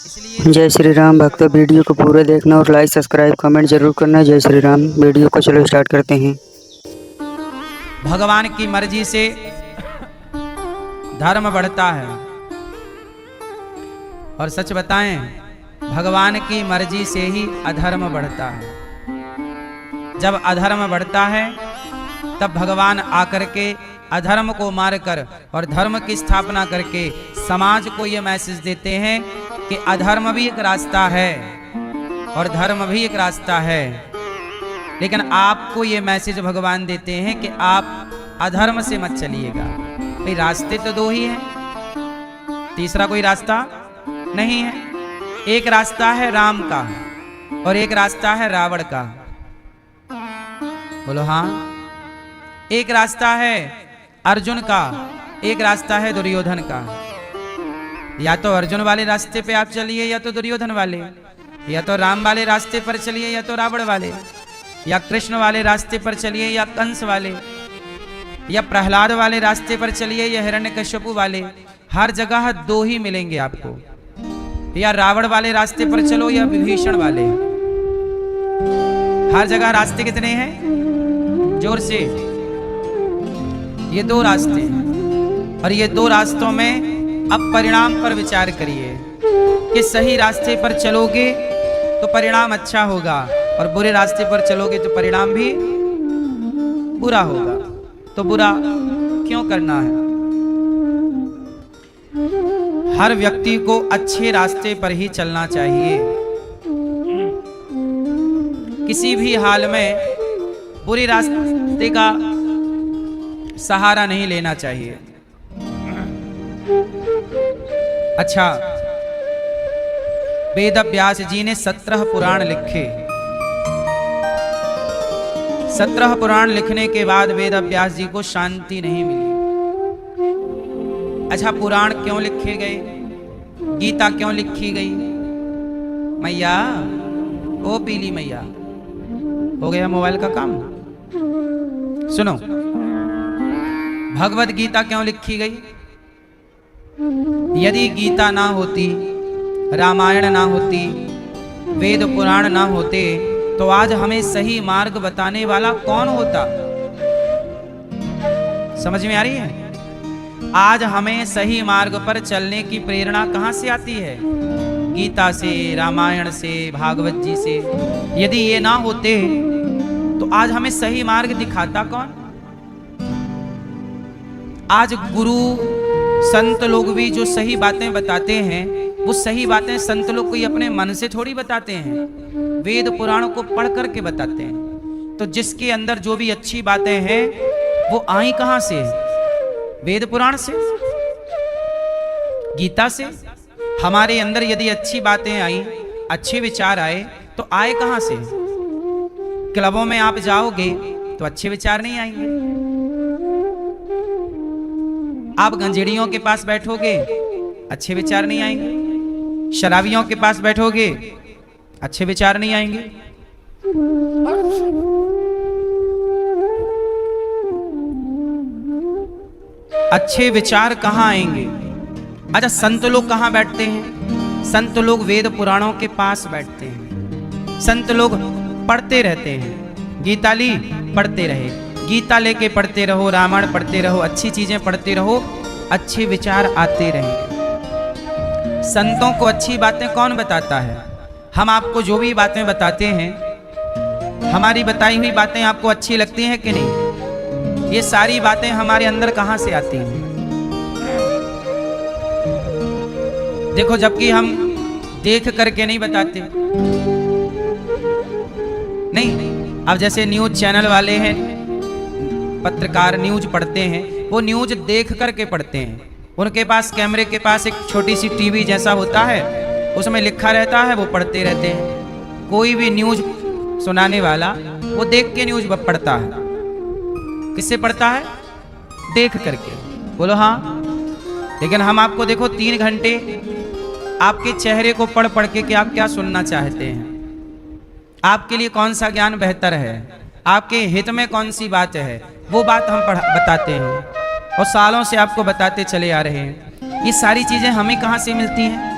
जय श्री राम भक्तों, वीडियो को पूरा देखना और लाइक सब्सक्राइब कमेंट जरूर करना। जय श्री राम। वीडियो को चलो स्टार्ट करते हैं। भगवान की मर्जी से धर्म बढ़ता है, और सच बताएं भगवान की मर्जी से ही अधर्म बढ़ता है। जब अधर्म बढ़ता है तब भगवान आकर के अधर्म को मारकर और धर्म की स्थापना करके समाज को ये मैसेज देते हैं कि अधर्म भी एक रास्ता है और धर्म भी एक रास्ता है। लेकिन आपको ये मैसेज भगवान देते हैं कि आप अधर्म से मत चलिएगा। भाई रास्ते तो दो ही हैं, तीसरा कोई रास्ता नहीं है। एक रास्ता है राम का और एक रास्ता है रावण का। बोलो हाँ। एक रास्ता है अर्जुन का, एक रास्ता है दुर्योधन का। या तो अर्जुन वाले रास्ते पे आप चलिए या तो दुर्योधन वाले, या तो राम वाले रास्ते पर चलिए या तो रावण वाले, या कृष्ण वाले रास्ते पर चलिए या कंस वाले, या प्रहलाद वाले रास्ते पर चलिए या हिरण्यकश्यपु वाले। हर जगह दो ही मिलेंगे आपको, या रावण वाले रास्ते पर चलो या विभीषण वाले। हर जगह रास्ते कितने हैं? जोर से, ये दो रास्ते हैं। और ये दो रास्तों में अब परिणाम पर विचार करिए कि सही रास्ते पर चलोगे तो परिणाम अच्छा होगा, और बुरे रास्ते पर चलोगे तो परिणाम भी बुरा होगा। तो बुरा क्यों करना है? हर व्यक्ति को अच्छे रास्ते पर ही चलना चाहिए। किसी भी हाल में बुरे रास्ते का सहारा नहीं लेना चाहिए। अच्छा, वेद व्यास जी ने 17 पुराण लिखे। 17 पुराण लिखने के बाद वेद व्यास जी को शांति नहीं मिली। अच्छा, पुराण क्यों लिखे गए? गीता क्यों लिखी गई? मैया, ओ पीली मैया, हो गया मोबाइल का काम। सुनो, भगवत गीता क्यों लिखी गई? यदि गीता ना होती, रामायण ना होती, वेद पुराण ना होते तो आज हमें सही मार्ग बताने वाला कौन होता? समझ में आ रही है? आज हमें सही मार्ग पर चलने की प्रेरणा कहां से आती है? गीता से, रामायण से, भागवत जी से। यदि ये ना होते तो आज हमें सही मार्ग दिखाता कौन? आज गुरु संत लोग भी जो सही बातें बताते हैं, वो सही बातें संत लोग कोई अपने मन से थोड़ी बताते हैं, वेद पुराणों को पढ़ करके बताते हैं। तो जिसके अंदर जो भी अच्छी बातें हैं वो आई कहां से? वेद पुराण से, गीता से। हमारे अंदर यदि अच्छी बातें आई, अच्छे विचार आए तो आए कहां से? क्लबों में आप जाओगे तो अच्छे विचार नहीं आएंगे। आप गंजेड़ियों के पास बैठोगे, अच्छे विचार नहीं आएंगे। शराबियों के पास बैठोगे, अच्छे विचार नहीं आएंगे। अच्छे विचार कहां आएंगे? अच्छा, संत लोग कहां बैठते हैं? संत लोग वेद पुराणों के पास बैठते हैं। संत लोग पढ़ते रहते हैं। गीता ली, पढ़ते रहे, गीता लेके पढ़ते रहो, रामायण पढ़ते रहो, अच्छी चीजें पढ़ते रहो, अच्छे विचार आते रहेंगे। संतों को अच्छी बातें कौन बताता है? हम आपको जो भी बातें बताते हैं, हमारी बताई हुई बातें आपको अच्छी लगती हैं कि नहीं? ये सारी बातें हमारे अंदर कहां से आती हैं? देखो, जबकि हम देख करके नहीं बताते। नहीं, अब जैसे न्यूज चैनल वाले हैं, पत्रकार न्यूज पढ़ते हैं, वो न्यूज देख करके पढ़ते हैं। उनके पास कैमरे के पास एक छोटी सी टीवी जैसा होता है, उसमें लिखा रहता है, वो पढ़ते रहते हैं। कोई भी न्यूज सुनाने वाला वो देख के न्यूज पढ़ता है। किससे पढ़ता है? देख करके। बोलो हाँ। लेकिन हम आपको देखो 3 घंटे आपके चेहरे को पढ़ पढ़ के कि आप क्या सुनना चाहते हैं, आपके लिए कौन सा ज्ञान बेहतर है, आपके हित में कौन सी बात है, वो बात हम बताते हैं और सालों से आपको बताते चले आ रहे हैं। ये सारी चीजें हमें कहां से मिलती हैं?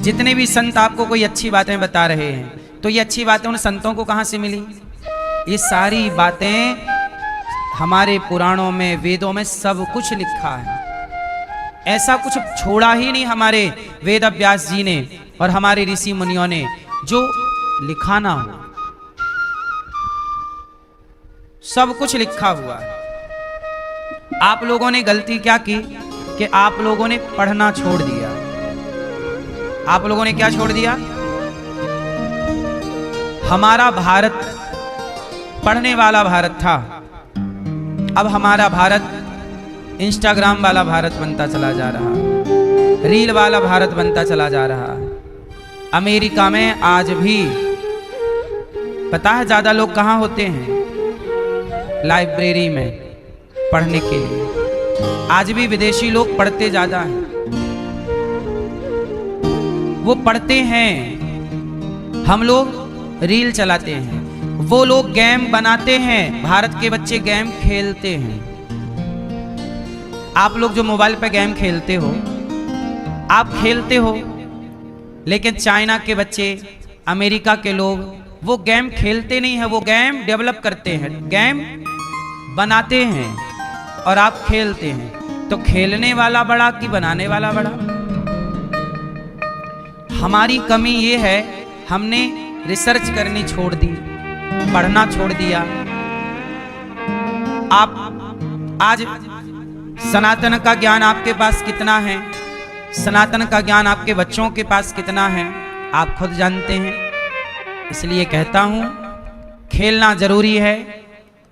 जितने भी संत आपको कोई अच्छी बातें बता रहे हैं, तो ये अच्छी बातें उन संतों को कहाँ से मिली? ये सारी बातें हमारे पुराणों में, वेदों में सब कुछ लिखा है। ऐसा कुछ छोड़ा ही नहीं हमारे वेद व्यास जी ने और हमारे ऋषि मुनियों ने जो लिखा ना हो। सब कुछ लिखा हुआ है। आप लोगों ने गलती क्या की कि आप लोगों ने पढ़ना छोड़ दिया। आप लोगों ने क्या छोड़ दिया? हमारा भारत पढ़ने वाला भारत था, अब हमारा भारत इंस्टाग्राम वाला भारत बनता चला जा रहा, रील वाला भारत बनता चला जा रहा। अमेरिका में आज भी पता है ज्यादा लोग कहाँ होते हैं? लाइब्रेरी में पढ़ने के लिए। आज भी विदेशी लोग पढ़ते ज्यादा हैं, वो पढ़ते हैं, हम लोग रील चलाते हैं। वो लोग गेम बनाते हैं, भारत के बच्चे गेम खेलते हैं। आप लोग जो मोबाइल पे गेम खेलते हो, आप खेलते हो, लेकिन चाइना के बच्चे, अमेरिका के लोग वो गेम खेलते नहीं है, वो गेम डेवलप करते हैं, गेम बनाते हैं और आप खेलते हैं। तो खेलने वाला बड़ा कि बनाने वाला बड़ा? हमारी कमी ये है, हमने रिसर्च करनी छोड़ दी, पढ़ना छोड़ दिया। आप आज सनातन का ज्ञान आपके पास कितना है, सनातन का ज्ञान आपके बच्चों के पास कितना है, आप खुद जानते हैं। इसलिए कहता हूं, खेलना जरूरी है,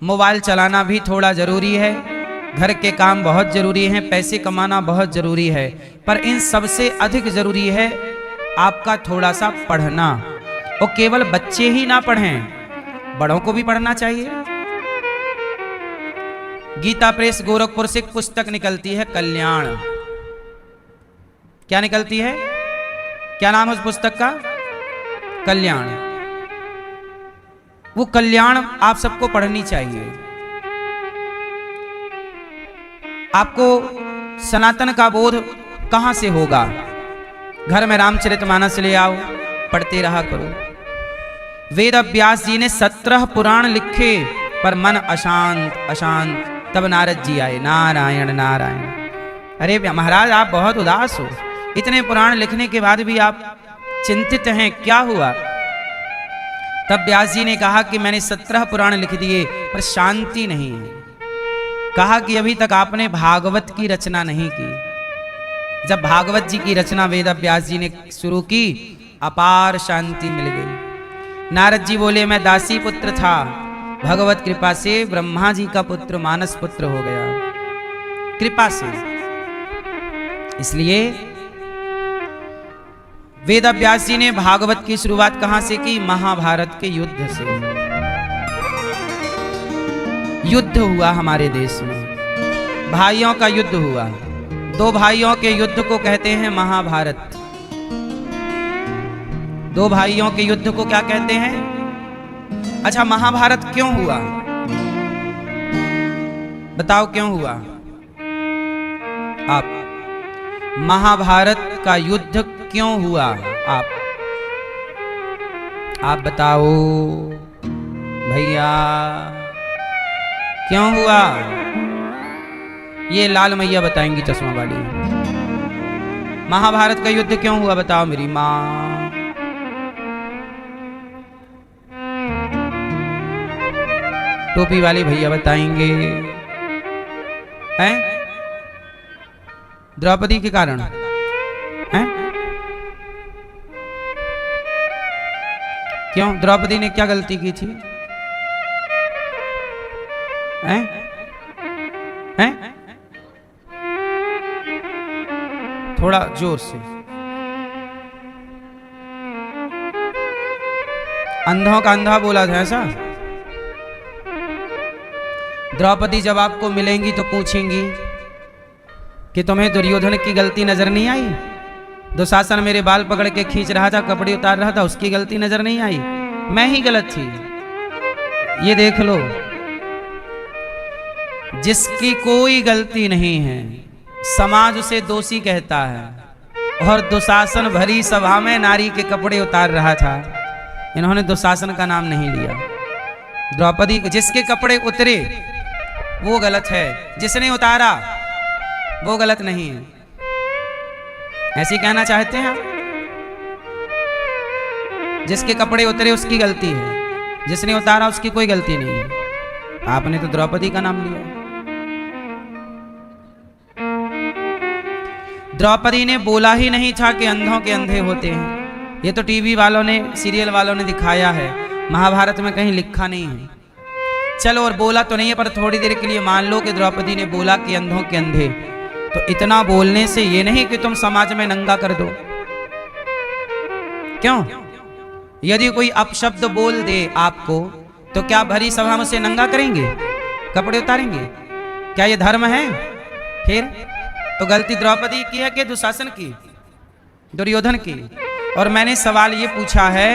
मोबाइल चलाना भी थोड़ा जरूरी है, घर के काम बहुत जरूरी हैं, पैसे कमाना बहुत जरूरी है, पर इन सबसे अधिक जरूरी है आपका थोड़ा सा पढ़ना। और केवल बच्चे ही ना पढ़ें, बड़ों को भी पढ़ना चाहिए। गीता प्रेस गोरखपुर से एक पुस्तक निकलती है, कल्याण। क्या निकलती है? क्या नाम है उस पुस्तक का? कल्याण। वो कल्याण आप सबको पढ़नी चाहिए। आपको सनातन का बोध कहां से होगा? घर में रामचरितमानस ले आओ, पढ़ते रहा करो। वेद व्यास जी ने 17 पुराण लिखे, पर मन अशांत अशांत। तब नारद जी आए, नारायण नारायण। अरे महाराज, आप बहुत उदास हो, इतने पुराण लिखने के बाद भी आप चिंतित हैं, क्या हुआ? तब व्यास जी ने कहा कि मैंने 17 पुराण लिख दिए, पर शांति नहीं है। कहा कि अभी तक आपने भागवत की रचना नहीं की। जब भागवत जी की रचना वेद व्यास जी ने शुरू की, अपार शांति मिल गई। नारद जी बोले, मैं दासी पुत्र था, भगवत कृपा से ब्रह्मा जी का पुत्र मानस पुत्र हो गया, कृपा से। इसलिए वेद व्यास जी ने भागवत की शुरुआत कहां से की? महाभारत के युद्ध से। युद्ध हुआ हमारे देश में, भाइयों का युद्ध हुआ। 2 भाइयों के युद्ध को कहते हैं महाभारत। 2 भाइयों के युद्ध को क्या कहते हैं? अच्छा, महाभारत क्यों हुआ? बताओ क्यों हुआ? आप महाभारत का युद्ध क्यों हुआ? आप बताओ भैया, क्यों हुआ? ये लाल मैया बताएंगी, चश्मा वाली। महाभारत का युद्ध क्यों हुआ? बताओ मेरी माँ। टोपी वाले भैया बताएंगे। हैं? द्रौपदी के कारण हैं? क्यों? द्रौपदी ने क्या गलती की थी? हैं? हैं? थोड़ा जोर से। अंधों का अंधा बोला था ऐसा? द्रौपदी जब आपको मिलेंगी तो पूछेंगी कि तुम्हें दुर्योधन की गलती नजर नहीं आई? दुशासन मेरे बाल पकड़ के खींच रहा था, कपड़े उतार रहा था, उसकी गलती नजर नहीं आई? मैं ही गलत थी। ये देख लो, जिसकी कोई गलती नहीं है समाज उसे दोषी कहता है। और दुशासन भरी सभा में नारी के कपड़े उतार रहा था। इन्होंने दुशासन का नाम नहीं लिया। द्रौपदी जिसके कपड़े उतरे वो गलत है, जिसने उतारा वो गलत नहीं है। ऐसी कहना चाहते हैं आप? जिसके कपड़े उतरे उसकी गलती है, जिसने उतारा उसकी कोई गलती नहीं है। आपने तो द्रौपदी का नाम लिया। द्रौपदी ने बोला ही नहीं था कि अंधों के अंधे होते हैं। ये तो टीवी वालों ने, सीरियल वालों ने दिखाया है, महाभारत में कहीं लिखा नहीं है। चलो, और बोला तो नहीं है, पर थोड़ी देर के लिए मान लो कि द्रौपदी ने बोला कि अंधों के अंधे, तो इतना बोलने से ये नहीं कि तुम समाज में नंगा कर दो। क्यों? यदि कोई अपशब्द बोल दे आपको, तो क्या भरी सभा में से नंगा करेंगे, कपड़े उतारेंगे? क्या ये धर्म है? फिर तो गलती द्रौपदी की है कि दुशासन की, दुर्योधन की? और मैंने सवाल ये पूछा है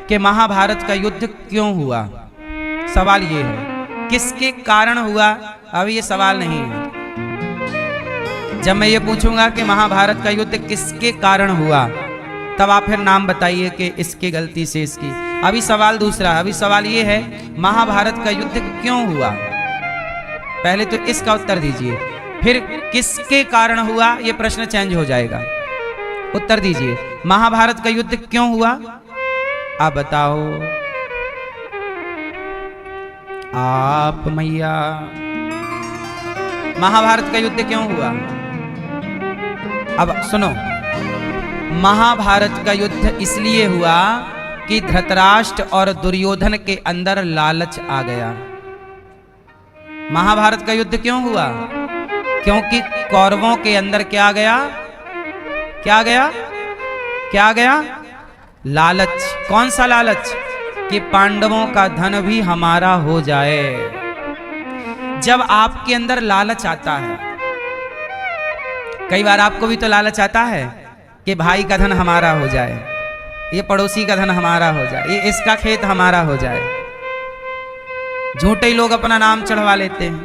कि महाभारत का युद्ध क्यों हुआ? सवाल ये है, किसके कारण हुआ? अभी ये सवाल नहीं है। जब मैं ये पूछूंगा कि महाभारत का युद्ध किसके कारण हुआ, तब आप फिर नाम बताइए कि इसकी गलती से इसकी। अभी सवाल दूसरा, अभी सवाल ये है महाभारत का युद्ध क्यों हुआ? पहले तो इसका उत्तर दीजिए, फिर किसके कारण हुआ, ये प्रश्न चेंज हो जाएगा। उत्तर दीजिए, महाभारत का युद्ध क्यों हुआ? आप बताओ, आप मैया, महाभारत का युद्ध क्यों हुआ? अब सुनो, महाभारत का युद्ध इसलिए हुआ कि धृतराष्ट्र और दुर्योधन के अंदर लालच आ गया। महाभारत का युद्ध क्यों हुआ? क्योंकि कौरवों के अंदर क्या गया? क्या गया? क्या गया? लालच। कौन सा लालच? कि पांडवों का धन भी हमारा हो जाए। जब आपके अंदर लालच आता है, कई बार आपको भी तो लालच आता है कि भाई का धन हमारा हो जाए, ये पड़ोसी का धन हमारा हो जाए, ये इसका खेत हमारा हो जाए। झूठे लोग अपना नाम चढ़वा लेते हैं,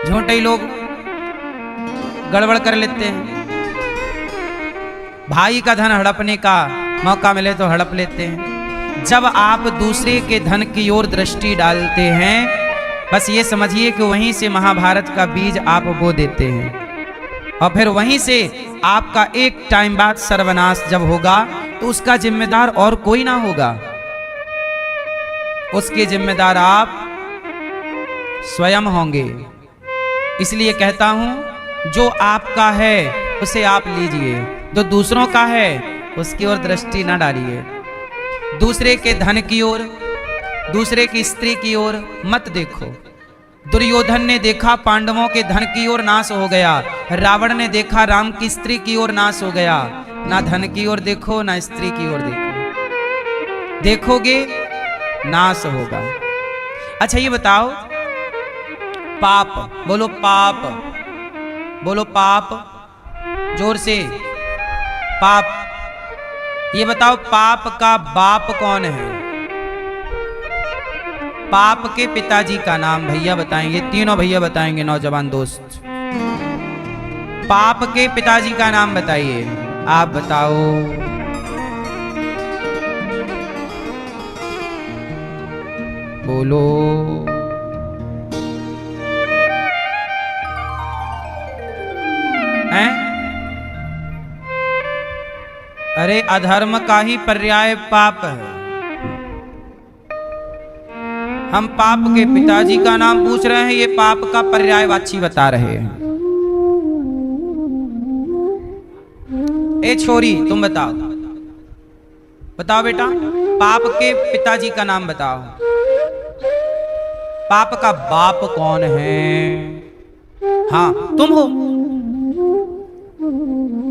झूठे लोग गड़बड़ कर लेते हैं। भाई का धन हड़पने का मौका मिले तो हड़प लेते हैं। जब आप दूसरे के धन की ओर दृष्टि डालते हैं, बस ये समझिए कि वहीं से महाभारत का बीज आप बो देते हैं, और फिर वहीं से आपका एक टाइम बाद सर्वनाश जब होगा तो उसका जिम्मेदार और कोई ना होगा, उसके जिम्मेदार आप स्वयं होंगे। इसलिए कहता हूं, जो आपका है उसे आप लीजिए, जो दूसरों का है उसकी ओर दृष्टि ना डालिए। दूसरे के धन की ओर, दूसरे की स्त्री की ओर मत देखो। दुर्योधन ने देखा पांडवों के धन की ओर, नाश हो गया। रावण ने देखा राम की स्त्री की ओर, नाश हो गया। ना धन की ओर देखो, ना स्त्री की ओर देखो, देखोगे नाश होगा। अच्छा ये बताओ, पाप बोलो, पाप बोलो, पाप जोर से, पाप। ये बताओ, पाप का बाप कौन है? पाप के पिताजी का नाम भैया बताएंगे, तीनों भैया बताएंगे, नौजवान दोस्त। पाप के पिताजी का नाम बताइए, आप बताओ। बोलो। हैं? अरे अधर्म का ही पर्याय पाप है। हम पाप के पिताजी का नाम पूछ रहे हैं, ये पाप का पर्यायवाची बता रहे हैं। ए छोरी, तुम बताओ, बताओ बेटा, पाप के पिताजी का नाम बताओ। पाप का बाप कौन है? हाँ तुम हो,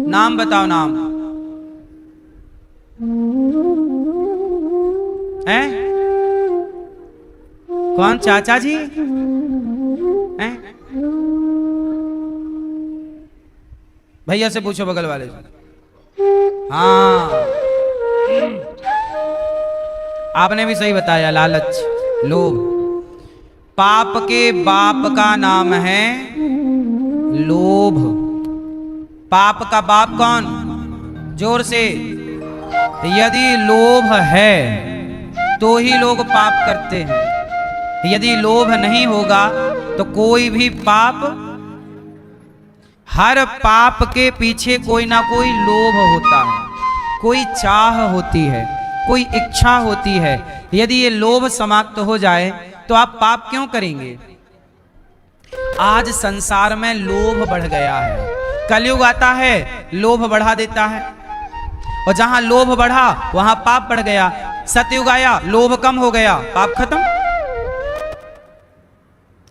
नाम बताओ, नाम है? कौन? चाचा जी हैं? भैया से पूछो, बगल वाले से। हाँ, आपने भी सही बताया, लालच, लोभ। पाप के बाप का नाम है लोभ। पाप का बाप कौन? जोर से। यदि लोभ है तो ही लोग पाप करते हैं, यदि लोभ नहीं होगा तो कोई भी पाप, हर पाप के पीछे कोई ना कोई लोभ होता है, कोई चाह होती है, कोई इच्छा होती है। यदि ये लोभ समाप्त हो जाए तो आप पाप क्यों करेंगे? आज संसार में लोभ बढ़ गया है, कलयुग आता है लोभ बढ़ा देता है, और जहां लोभ बढ़ा वहां पाप बढ़ गया। सतयुग आया, लोभ कम हो गया, पाप खत्म।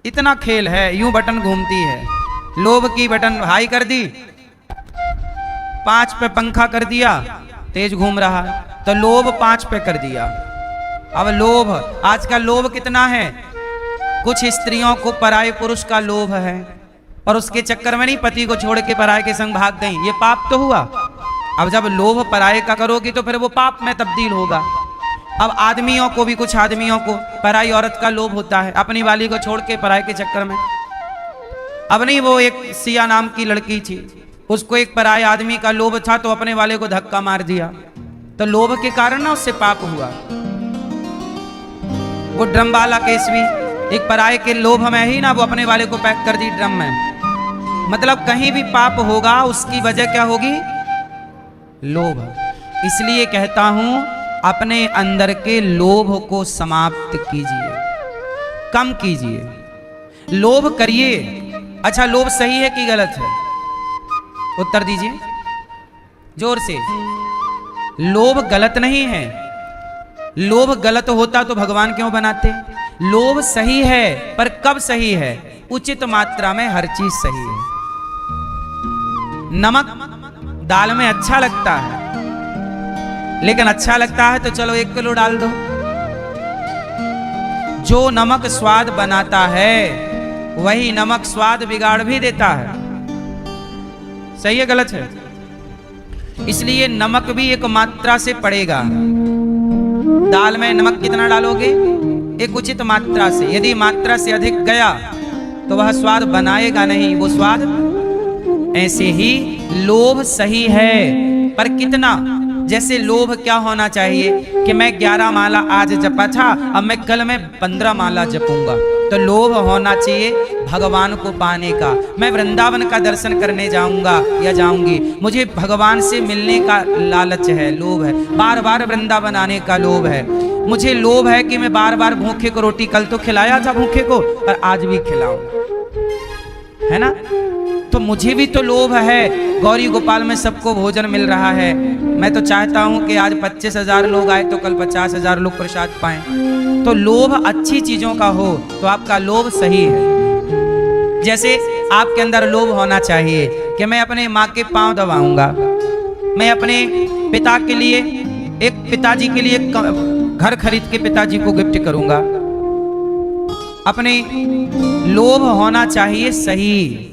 इतना खेल है, यूं बटन घूमती है। लोभ की बटन हाई कर दी, 5 पे पंखा कर दिया, तेज घूम रहा है, तो लोभ 5 पे कर दिया। अब लोभ, आज का लोभ कितना है? कुछ स्त्रियों को पराये पुरुष का लोभ है, और उसके चक्कर में नहीं पति को छोड़ के पराये के संग भाग गई, ये पाप तो हुआ। अब जब लोभ पराये का करोगी तो फिर वो पाप में तब्दील होगा। अब आदमियों को भी, कुछ आदमियों को पराई औरत का लोभ होता है, अपनी वाली को छोड़ के पराये के चक्कर में। अब नहीं, वो एक सिया नाम की लड़की थी, उसको एक पराये आदमी का लोभ था तो अपने वाले को धक्का मार दिया, तो लोभ के कारण ना उससे पाप हुआ। वो ड्रम वाला केस भी एक पराये के लोभ में ही ना वो अपने वाले को पैक कर दी ड्रम में। मतलब कहीं भी पाप होगा उसकी वजह क्या होगी? लोभ। इसलिए कहता हूं अपने अंदर के लोभ को समाप्त कीजिए, कम कीजिए। लोभ करिए। अच्छा, लोभ सही है कि गलत है? उत्तर दीजिए जोर से। लोभ गलत नहीं है। लोभ गलत होता तो भगवान क्यों बनाते? लोभ सही है, पर कब सही है? उचित मात्रा में हर चीज सही है। नमक दाल में अच्छा लगता है, लेकिन अच्छा लगता है तो चलो 1 किलो डाल दो। जो नमक स्वाद बनाता है वही नमक स्वाद बिगाड़ भी देता है। सही है गलत है? इसलिए नमक भी एक मात्रा से पड़ेगा। दाल में नमक कितना डालोगे? एक उचित मात्रा से। यदि मात्रा से अधिक गया तो वह स्वाद बनाएगा नहीं, वो स्वाद। ऐसे ही लोभ सही है, पर कितना? जैसे लोभ क्या होना चाहिए कि मैं 11 माला आज जपा था, अब मैं कल मैं 15 माला जपूंगा। तो लोभ होना चाहिए भगवान को पाने का। मैं वृंदावन का दर्शन करने जाऊंगा या जाऊंगी, मुझे भगवान से मिलने का लालच है, लोभ है। बार बार वृंदावन आने का लोभ है। मुझे लोभ है कि मैं बार बार भूखे को रोटी, कल तो खिलाया था भूखे को और आज भी खिलाऊं, है ना? तो मुझे भी तो लोभ है। गौरी गोपाल में सबको भोजन मिल रहा है, मैं तो चाहता हूं कि आज 25,000 लोग आए तो कल 50,000 लोग प्रसाद पाएं। तो लोभ अच्छी चीजों का हो तो आपका लोभ सही है। जैसे आपके अंदर लोभ होना चाहिए कि मैं अपने माँ के पांव दबाऊंगा, मैं अपने पिता के लिए, एक पिताजी के लिए घर खरीद के पिताजी को गिफ्ट करूंगा। अपने लोभ होना चाहिए सही।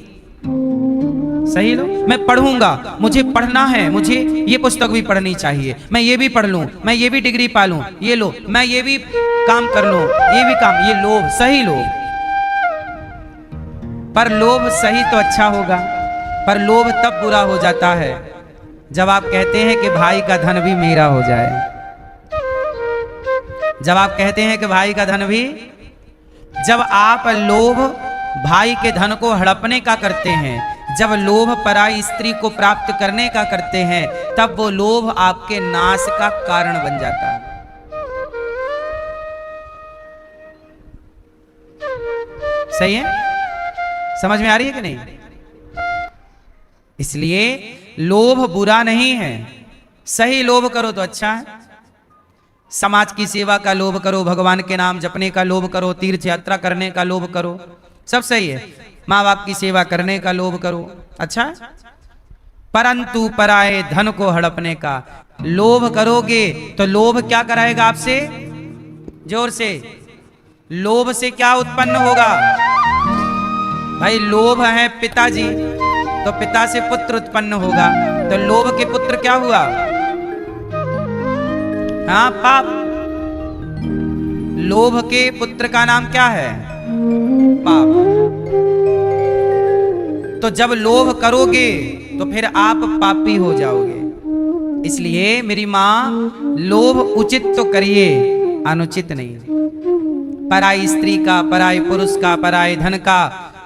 सही लो, मैं पढ़ूंगा, मुझे पढ़ना है, मुझे ये पुस्तक भी पढ़नी चाहिए, मैं ये भी पढ़ लूं, मैं ये भी डिग्री पा लूं, ये लो, मैं ये भी काम कर लूं, ये भी काम। ये लोभ, सही लोभ। पर लोभ सही तो अच्छा होगा, पर लोभ तब बुरा हो जाता है जब आप कहते हैं कि भाई का धन भी मेरा हो जाए। जब आप कहते हैं कि भाई का धन भी, जब आप लोभ भाई के धन को हड़पने का करते हैं, जब लोभ पराई स्त्री को प्राप्त करने का करते हैं, तब वो लोभ आपके नाश का कारण बन जाता है। सही है? समझ में आ रही है कि नहीं? इसलिए लोभ बुरा नहीं है, सही लोभ करो तो अच्छा है। समाज की सेवा का लोभ करो, भगवान के नाम जपने का लोभ करो, तीर्थ यात्रा करने का लोभ करो, सब सही है। माँ बाप की सेवा करने का लोभ करो, अच्छा है। परंतु पराये धन को हड़पने का लोभ करोगे तो लोभ क्या कराएगा आपसे? जोर से। लोभ से क्या उत्पन्न होगा? भाई लोभ है पिताजी, तो पिता से पुत्र उत्पन्न होगा, तो लोभ के पुत्र क्या हुआ? हाँ, पाप। लोभ के पुत्र का नाम क्या है? पाप। तो जब लोभ करोगे तो फिर आप पापी हो जाओगे। इसलिए मेरी माँ, लोभ उचित तो करिए, अनुचित नहीं। पराई स्त्री का, पराई पुरुष का, पराई धन का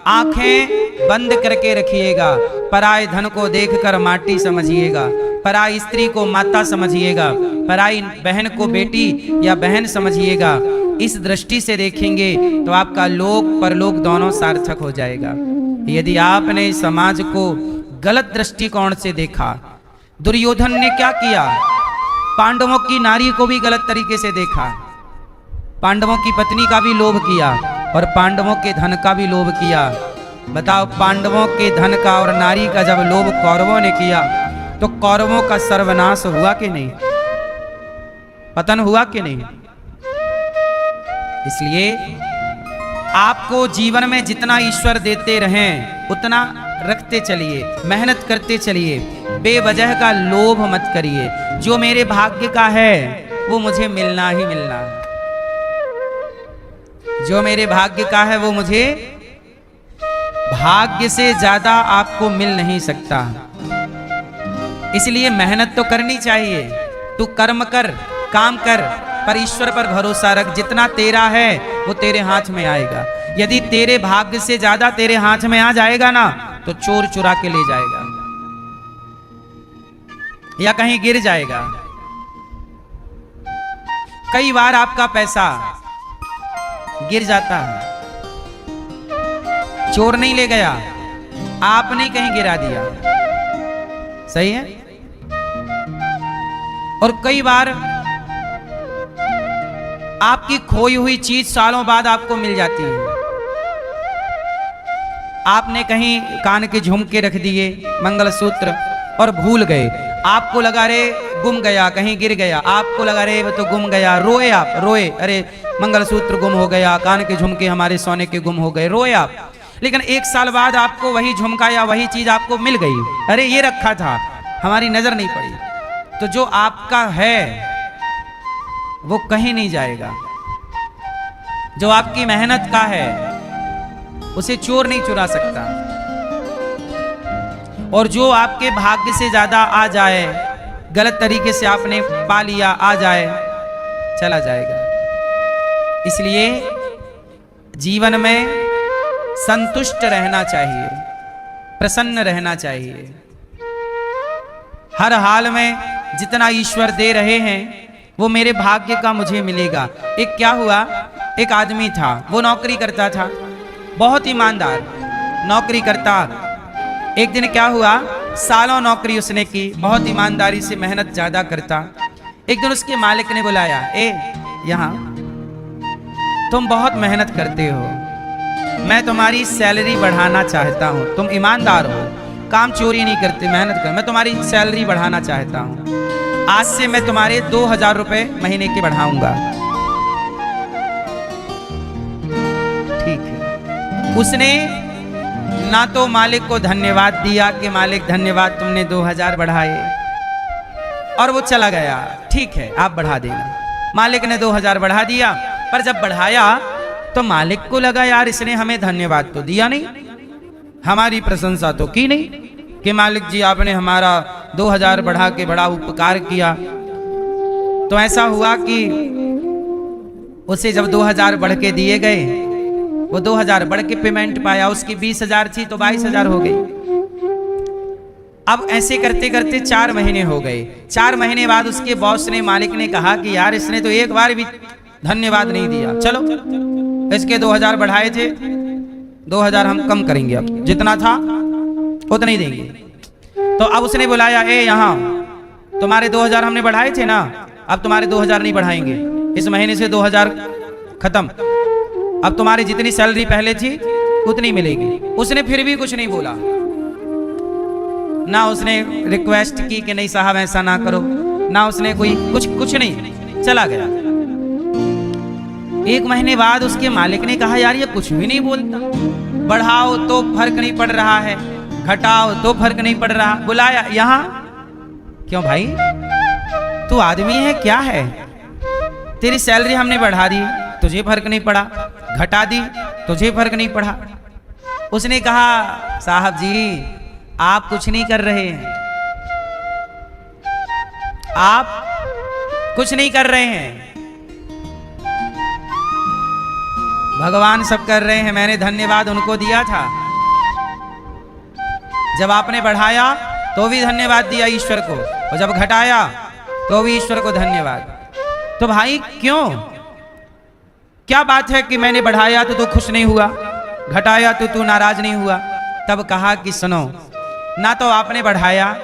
आंखें बंद करके रखिएगा। पराई धन को देखकर माटी समझिएगा, पराई स्त्री को माता समझिएगा, पराई बहन को बेटी या बहन समझिएगा। इस दृष्टि से देखेंगे तो आपका लोक परलोक दोनों सार्थक हो जाएगा। यदि आपने समाज को गलत दृष्टिकोण से देखा, दुर्योधन ने क्या किया, पांडवों की नारी को भी गलत तरीके से देखा, पांडवों की पत्नी का भी लोभ किया और पांडवों के धन का भी लोभ किया। बताओ, पांडवों के धन का और नारी का जब लोभ कौरवों ने किया तो कौरवों का सर्वनाश हुआ कि नहीं, पतन हुआ कि नहीं? इसलिए आपको जीवन में जितना ईश्वर देते रहें उतना रखते चलिए, मेहनत करते चलिए, बेवजह का लोभ मत करिए। जो मेरे भाग्य का है वो मुझे मिलना ही मिलना है, जो मेरे भाग्य का है वो मुझे भाग्य से ज्यादा आपको मिल नहीं सकता। इसलिए मेहनत तो करनी चाहिए, तू कर्म कर, काम कर, पर ईश्वर पर भरोसा रख। जितना तेरा है वो तेरे हाथ में आएगा। यदि तेरे भाग्य से ज्यादा तेरे हाथ में आ जाएगा ना तो चोर चुरा के ले जाएगा या कहीं गिर जाएगा। कई बार आपका पैसा गिर जाता है, चोर नहीं ले गया, आपने कहीं गिरा दिया, सही है। और कई बार आपकी खोई हुई चीज सालों बाद आपको मिल जाती है। आपने कहीं कान के झुमके रख दिए, मंगलसूत्र, और भूल गए। आपको लगा रे गुम गया, कहीं गिर गया, आपको लगा रे वो तो गुम गया, रोए आप, रोए, अरे मंगलसूत्र गुम हो गया, कान के झुमके हमारे सोने के गुम हो गए, रोए आप। लेकिन एक साल बाद आपको वही झुमका या वही चीज आपको मिल गई, अरे ये रखा था, हमारी नजर नहीं पड़ी। तो जो आपका है वो कहीं नहीं जाएगा, जो आपकी मेहनत का है उसे चोर नहीं चुरा सकता। और जो आपके भाग्य से ज्यादा आ जाए, गलत तरीके से आपने पा लिया, आ जाए, चला जाएगा। इसलिए जीवन में संतुष्ट रहना चाहिए, प्रसन्न रहना चाहिए। हर हाल में जितना ईश्वर दे रहे हैं वो मेरे भाग्य का मुझे मिलेगा। एक क्या हुआ, एक आदमी था, वो नौकरी करता था, बहुत ईमानदार नौकरी करता। एक दिन क्या हुआ, सालों नौकरी उसने की, बहुत ईमानदारी से मेहनत ज्यादा करता। एक दिन उसके मालिक ने बुलाया, ए यहाँ तुम बहुत मेहनत करते हो, मैं तुम्हारी सैलरी बढ़ाना चाहता हूँ, तुम ईमानदार हो, काम चोरी नहीं करते, मेहनत कर, मैं तुम्हारी सैलरी बढ़ाना चाहता हूँ। आज से मैं तुम्हारे 2000 रुपए महीने के बढ़ाऊंगा। ठीक है। उसने ना तो मालिक को धन्यवाद दिया कि मालिक धन्यवाद तुमने 2000 बढ़ाए, और वो चला गया, ठीक है आप बढ़ा देना। मालिक ने 2000 बढ़ा दिया, पर जब बढ़ाया तो मालिक को लगा यार इसने हमें धन्यवाद तो दिया नहीं, हमारी प्रशंसा तो की नहीं कि मालिक जी आपने हमारा 2000 बढ़ा के बड़ा उपकार किया। तो ऐसा हुआ कि उसे जब 2000 बढ़ के दिए गए, वो 2000 बढ़ के पेमेंट पाया, उसकी 20,000 थी तो 22,000 हो गई। अब ऐसे करते करते 4 महीने हो गए। 4 महीने बाद उसके बॉस ने, मालिक ने कहा कि यार इसने तो एक बार भी धन्यवाद नहीं दिया, चलो इसके 2000 बढ़ाए थे, 2000 हम कम करेंगे, अब जितना था उतना ही देंगे। तो अब उसने बुलाया, ए यहाँ तुम्हारे 2000 हमने बढ़ाए थे ना, अब तुम्हारे 2000 नहीं बढ़ाएंगे, इस महीने से 2000 खत्म, अब तुम्हारी जितनी सैलरी पहले थी उतनी मिलेगी। उसने फिर भी कुछ नहीं बोला, ना उसने रिक्वेस्ट की कि नहीं साहब ऐसा ना करो, ना उसने कोई कुछ नहीं, चला गया। 1 महीने बाद उसके मालिक ने कहा यार ये कुछ भी नहीं बोलता, बढ़ाओ तो फर्क नहीं पड़ रहा है, घटाओ तो फर्क नहीं पड़ रहा। बुलाया, यहाँ क्यों भाई, तू आदमी है क्या है, तेरी सैलरी हमने बढ़ा दी, तुझे फर्क नहीं पड़ा, घटा दी, तुझे फर्क नहीं पड़ा। उसने कहा साहब जी आप कुछ नहीं कर रहे हैं, आप कुछ नहीं कर रहे हैं, भगवान सब कर रहे हैं। मैंने धन्यवाद उनको दिया था, जब आपने बढ़ाया तो भी धन्यवाद दिया ईश्वर को, और जब घटाया तो भी ईश्वर को धन्यवाद। तो भाई क्यों, क्या बात है कि मैंने बढ़ाया तो तू खुश नहीं हुआ, घटाया तो तू नाराज नहीं हुआ? तब कहा कि सुनो, ना तो आपने बढ़ाया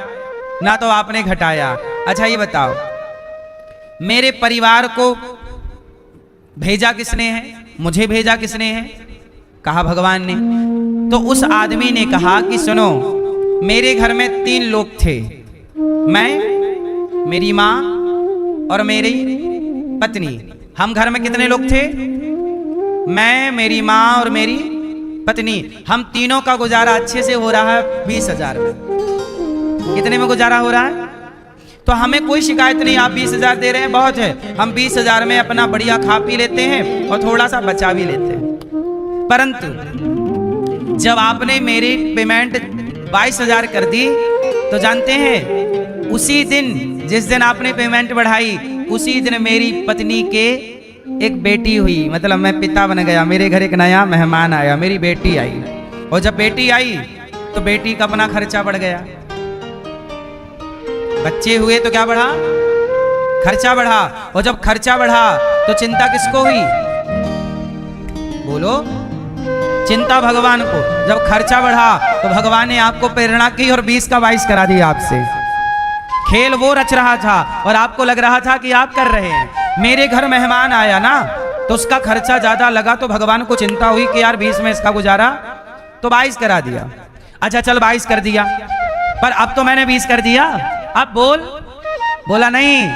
ना तो आपने घटाया। अच्छा ये बताओ, मेरे परिवार को भेजा किसने है, मुझे भेजा किसने है? कहा भगवान ने। तो उस आदमी ने कहा कि सुनो, मेरे घर में 3 लोग थे, मैं, मेरी माँ और मेरी पत्नी। हम घर में कितने लोग थे? मैं, मेरी माँ और मेरी पत्नी। हम तीनों का गुजारा अच्छे से हो रहा है 20,000 में। कितने में गुजारा हो रहा है? तो हमें कोई शिकायत नहीं, आप 20,000 दे रहे हैं, बहुत है। हम 20,000 में अपना बढ़िया खा पी लेते हैं और थोड़ा सा बचा भी लेते हैं। परंतु जब आपने मेरी पेमेंट 22,000 कर दी, तो जानते हैं उसी दिन, जिस दिन आपने पेमेंट बढ़ाई, उसी दिन मेरी पत्नी के एक बेटी हुई। मतलब मैं पिता बन गया, मेरे घर एक नया मेहमान आया, मेरी बेटी आई। और जब बेटी आई तो बेटी का अपना खर्चा बढ़ गया। बच्चे हुए तो क्या बढ़ा? खर्चा बढ़ा। और जब खर्चा बढ़ा तो चिंता किसको हुई? बोलो, चिंता भगवान को। जब खर्चा बढ़ा तो भगवान ने आपको प्रेरणा की और 20 का 22 करा दिया आपसे। खेल वो रच रहा था और आपको लग रहा था कि आप कर रहे हैं। मेरे घर मेहमान आया ना, तो उसका खर्चा ज्यादा लगा, तो भगवान को चिंता हुई कि यार 20 में इसका गुजारा, तो 22 करा दिया। अच्छा चल 22 कर दिया, पर अब तो मैंने 20 कर दिया, अब बोला नहीं,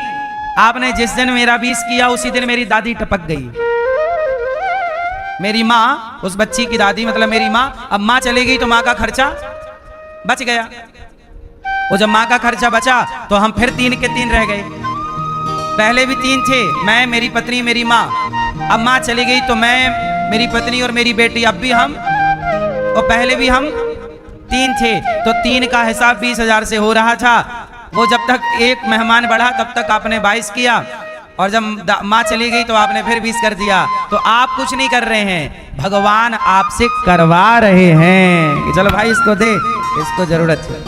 आपने जिस दिन मेरा 20 किया उसी दिन मेरी दादी टपक गई। मेरी माँ, उस बच्ची की दादी मतलब मेरी माँ, अब माँ चली गई तो माँ का खर्चा बच गया। और जब माँ का खर्चा बचा तो हम फिर 3 के 3 रह गए। पहले भी 3 थे, मैं, मेरी पत्नी, मेरी माँ। अब माँ चली गई तो मैं, मेरी पत्नी और मेरी बेटी। अब भी हम, और पहले भी हम 3 थे, तो 3 का हिसाब 20,000 से हो रहा था। वो जब तक एक मेहमान बढ़ा तब तक आपने 22 किया, और जब माँ चली गई तो आपने फिर 20 कर दिया। तो आप कुछ नहीं कर रहे हैं, भगवान आपसे करवा रहे हैं कि चलो भाई इसको दे, इसको जरूरत है।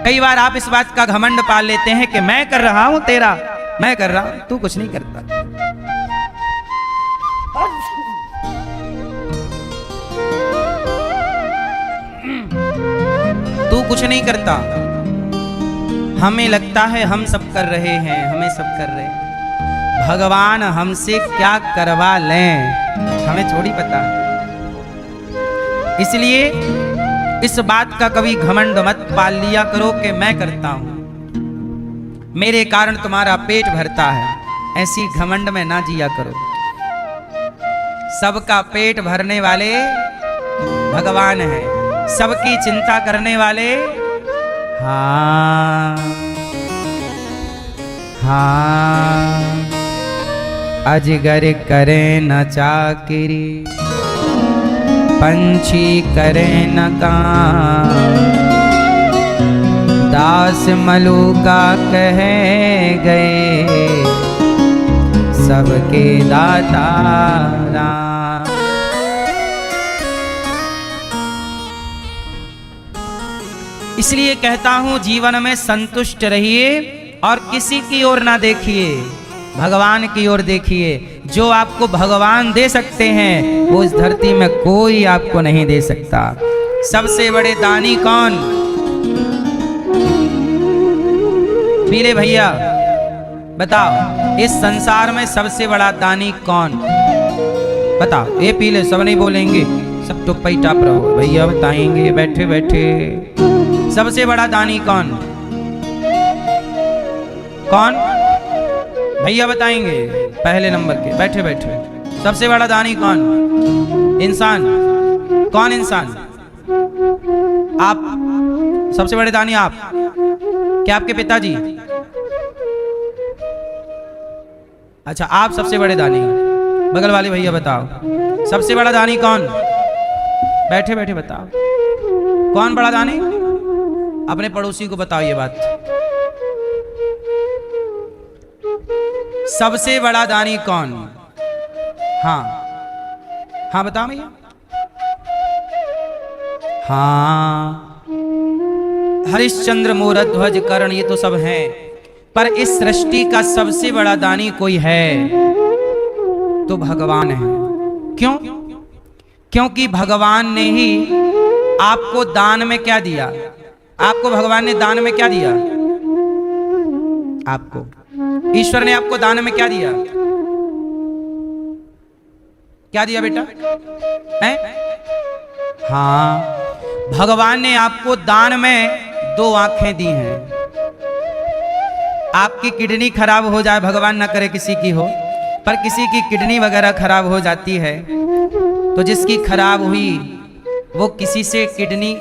कई बार आप इस बात का घमंड पाल लेते हैं कि मैं कर रहा हूं तेरा, मैं कर रहा हूं, तू कुछ नहीं करता। तू कुछ नहीं करता। हमें लगता है हम सब कर रहे हैं, हमें सब कर रहे हैं। भगवान हमसे क्या करवा लें हमें थोड़ी पता है। इसलिए इस बात का कभी घमंड मत पाल लिया करो कि मैं करता हूं, मेरे कारण तुम्हारा पेट भरता है। ऐसी घमंड में ना जिया करो। सबका पेट भरने वाले भगवान हैं, सबकी चिंता करने वाले हाँ अजगर करे न चाकरी, पंछी करे न काम, दास मलूका कहे गए, सबके दाता राम। इसलिए कहता हूं जीवन में संतुष्ट रहिए और किसी की ओर ना देखिए, भगवान की ओर देखिए। जो आपको भगवान दे सकते हैं वो इस धरती में कोई आपको नहीं दे सकता। सबसे बड़े दानी कौन? पीले भैया बताओ, इस संसार में सबसे बड़ा दानी कौन? बताओ। ये पीले सब नहीं बोलेंगे, सब तो पई टाप रहो। भैया बताएंगे बैठे बैठे। सबसे बड़ा दानी कौन? कौन भैया बताएंगे पहले नंबर के, बैठे बैठे। सबसे बड़ा दानी कौन? इंसान। कौन इंसान? आप सबसे बड़े दानी आप? क्या आपके पिताजी? अच्छा, आप सबसे बड़े दानी। बगल वाले भैया बताओ, सबसे बड़ा दानी कौन? बैठे बैठे बताओ, कौन बड़ा दानी? अपने पड़ोसी को बताओ ये बात। सबसे बड़ा दानी कौन? हाँ हाँ बताओ भैया। हाँ, हरिश्चंद्र, मोरध्वज, कर्ण, ये तो सब हैं, पर इस सृष्टि का सबसे बड़ा दानी कोई है तो भगवान है। क्यों? क्योंकि भगवान ने ही आपको दान में क्या दिया? आपको भगवान ने दान में क्या दिया? आपको ईश्वर ने आपको दान में क्या दिया? क्या दिया बेटा? हैं? हाँ, भगवान ने आपको दान में 2 आंखें दी हैं। आपकी किडनी खराब हो जाए, भगवान ना करे किसी की हो, पर किसी की किडनी वगैरह खराब हो जाती है तो जिसकी खराब हुई वो किसी से किडनी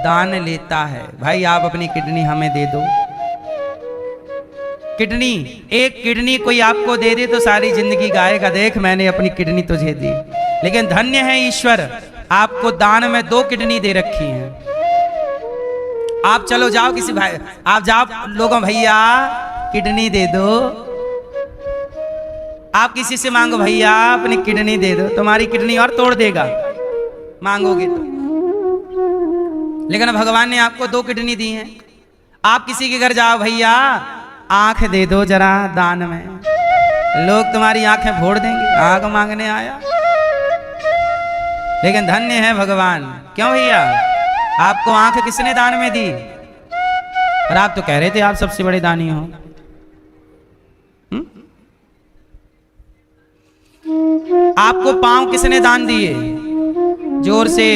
दान लेता है। भाई आप अपनी किडनी हमें दे दो। किडनी, एक किडनी कोई आपको दे दे तो सारी जिंदगी गाएगा, देख मैंने अपनी किडनी तुझे दी। लेकिन धन्य है ईश्वर, आपको दान में 2 किडनी दे रखी हैं। आप चलो जाओ किसी भाई, आप जाओ लोगों, भैया किडनी दे दो। आप किसी से मांगो, भैया अपनी किडनी दे दो, तुम्हारी किडनी और तोड़ देगा मांगोगे तो। लेकिन भगवान ने आपको 2 किडनी दी हैं। आप किसी के घर जाओ, भैया आंख दे दो जरा दान में, लोग तुम्हारी आंखें फोड़ देंगे, आंख मांगने आया। लेकिन धन्य है भगवान। क्यों भैया? आपको आंख किसने दान में दी? और आप तो कह रहे थे आप सबसे बड़े दानी हो। आपको पांव किसने दान दिए? जोर से।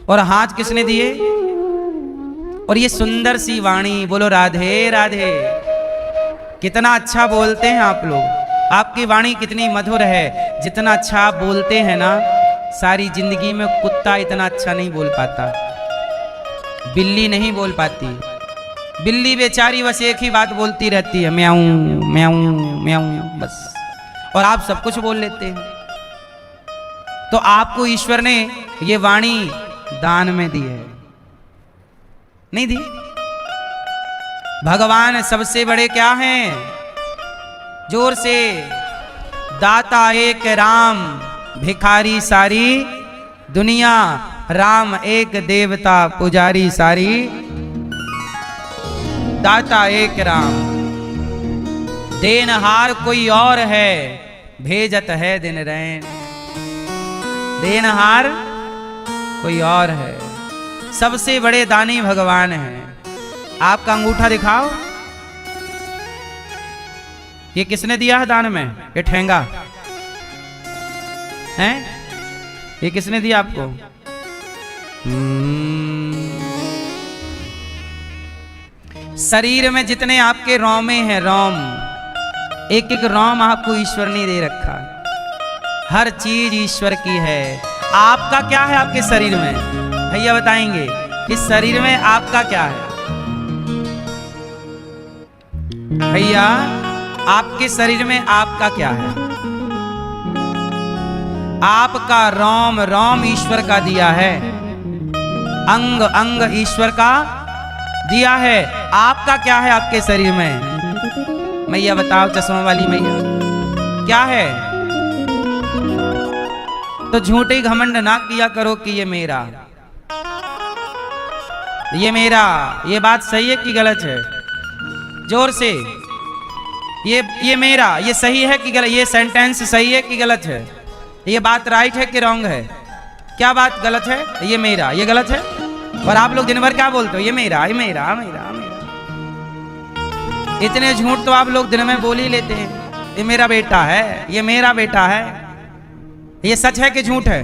और हाथ किसने दिए? और ये सुंदर सी वाणी, बोलो राधे राधे। कितना अच्छा बोलते हैं आप लोग, आपकी वाणी कितनी मधुर है। जितना अच्छा आप बोलते हैं ना, सारी जिंदगी में कुत्ता इतना अच्छा नहीं बोल पाता, बिल्ली नहीं बोल पाती। बिल्ली बेचारी बस एक ही बात बोलती रहती है, म्याऊं म्याऊं म्याऊं बस, और आप सब कुछ बोल लेते हैं। तो आपको ईश्वर ने ये वाणी दान में दी है, नहीं दी? भगवान सबसे बड़े क्या हैं? जोर से। दाता एक राम, भिखारी सारी दुनिया, राम एक देवता, पुजारी सारी। दाता एक राम, देनहार कोई और है, भेजत है दिन रैन। देनहार कोई और है, सबसे बड़े दानी भगवान हैं। आपका अंगूठा दिखाओ, ये किसने दिया है दान में? ये ठेंगा है, ये किसने दिया आपको? शरीर में जितने आपके रोमे हैं, रोम, एक एक रोम आपको ईश्वर ने दे रखा। हर चीज ईश्वर की है। आपका क्या है आपके शरीर में? भैया बताएंगे, इस शरीर में आपका क्या है? भैया आपके शरीर में आपका क्या है? आपका रोम, रोम ईश्वर का दिया है। अंग, अंग ईश्वर का दिया है। आपका क्या है आपके शरीर में? मैया बताओ, चश्मा वाली मैया, क्या है? तो झूठे घमंड ना किया करो कि ये मेरा, ये मेरा। ये बात सही है कि गलत है? जोर से। ये मेरा, ये सही है कि गलत? ये सेंटेंस सही है कि गलत है? ये बात राइट है कि रॉन्ग है? क्या बात गलत है? ये मेरा, ये गलत है। और आप लोग दिन भर क्या बोलते हो? ये मेरा, ये मेरा, मेरा, मेरा। इतने झूठ तो आप लोग दिन में बोल ही लेते हैं। ये मेरा बेटा है, ये मेरा बेटा है। ये सच है कि झूठ है?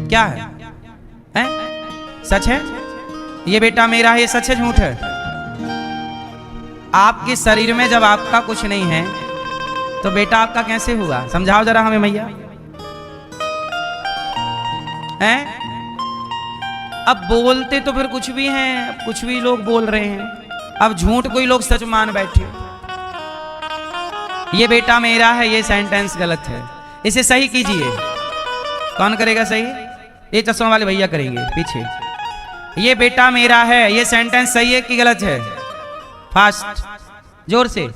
क्या है? हैं? सच है? ये बेटा मेरा है, ये सच है झूठ है? आपके शरीर में जब आपका कुछ नहीं है तो बेटा आपका कैसे हुआ? समझाओ जरा हमें मैया। हैं? अब बोलते तो फिर कुछ भी हैं, कुछ भी लोग बोल रहे हैं। अब झूठ कोई लोग सच मान बैठे। ये बेटा मेरा है, ये सेंटेंस गलत है, इसे सही कीजिए। कौन करेगा सही? ये चश्मा वाले भैया करेंगे पीछे। ये बेटा मेरा है, ये सेंटेंस सही है कि गलत है? फास्ट, जोर से,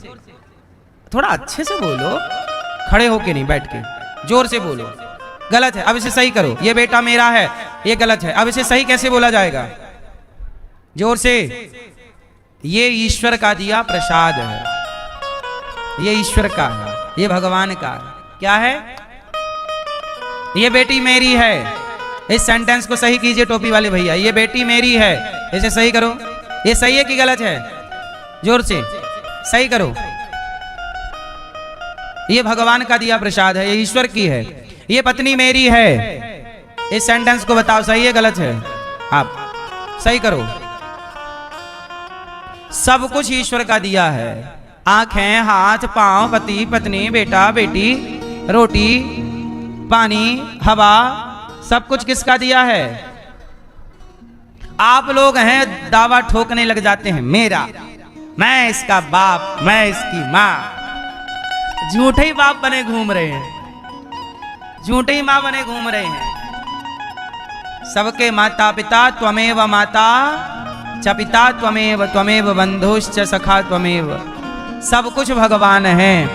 थोड़ा अच्छे से बोलो, खड़े होके नहीं, बैठ के, जोर से बोलो। गलत है, अब इसे सही करो। ये बेटा मेरा है, ये गलत है, अब इसे सही कैसे बोला जाएगा? जोर से। ये ईश्वर का दिया प्रसाद है, ये ईश्वर का है, ये भगवान का है। क्या है? ये बेटी मेरी है। इस सेंटेंस को सही कीजिए टोपी वाले भैया। ये बेटी मेरी है, इसे सही करो। ये सही है कि गलत है? जोर से सही करो। ये भगवान का दिया प्रसाद है, ये ईश्वर की है। ये पत्नी मेरी है। इस सेंटेंस को बताओ सही है गलत है? आप सही करो। सब कुछ ईश्वर का दिया है। आंखें, हाथ, पांव, पति, पत्नी, बेटा, बेटी, रोटी, पानी, हवा, सब कुछ किसका दिया है? आप लोग हैं दावा ठोकने लग जाते हैं, मेरा, मैं इसका बाप, मैं इसकी मां। झूठे ही बाप बने घूम रहे हैं, झूठे ही मां बने घूम रहे हैं। सबके माता पिता त्वमेव माता च पिता त्वमेव, त्वमेव बंधुश्च सखा त्वमेव। सब कुछ भगवान है,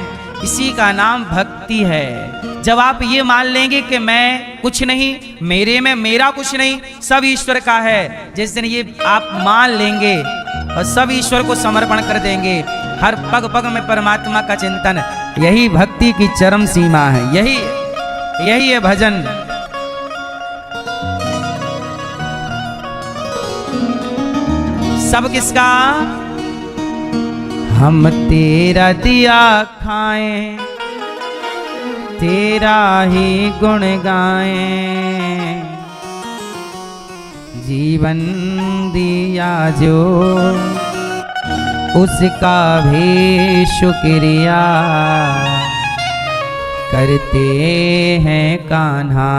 इसी का नाम भक्ति है। जब आप ये मान लेंगे कि मैं कुछ नहीं, मेरे में मेरा कुछ नहीं, सब ईश्वर का है, जिस दिन ये आप मान लेंगे और सब ईश्वर को समर्पण कर देंगे, हर पग पग में परमात्मा का चिंतन, यही भक्ति की चरम सीमा है। यही है भजन। सब किसका? हम तेरा दिया खाएं, तेरा ही गुण गाएं, जीवन दिया जो उसका भी शुक्रिया करते हैं कान्हा,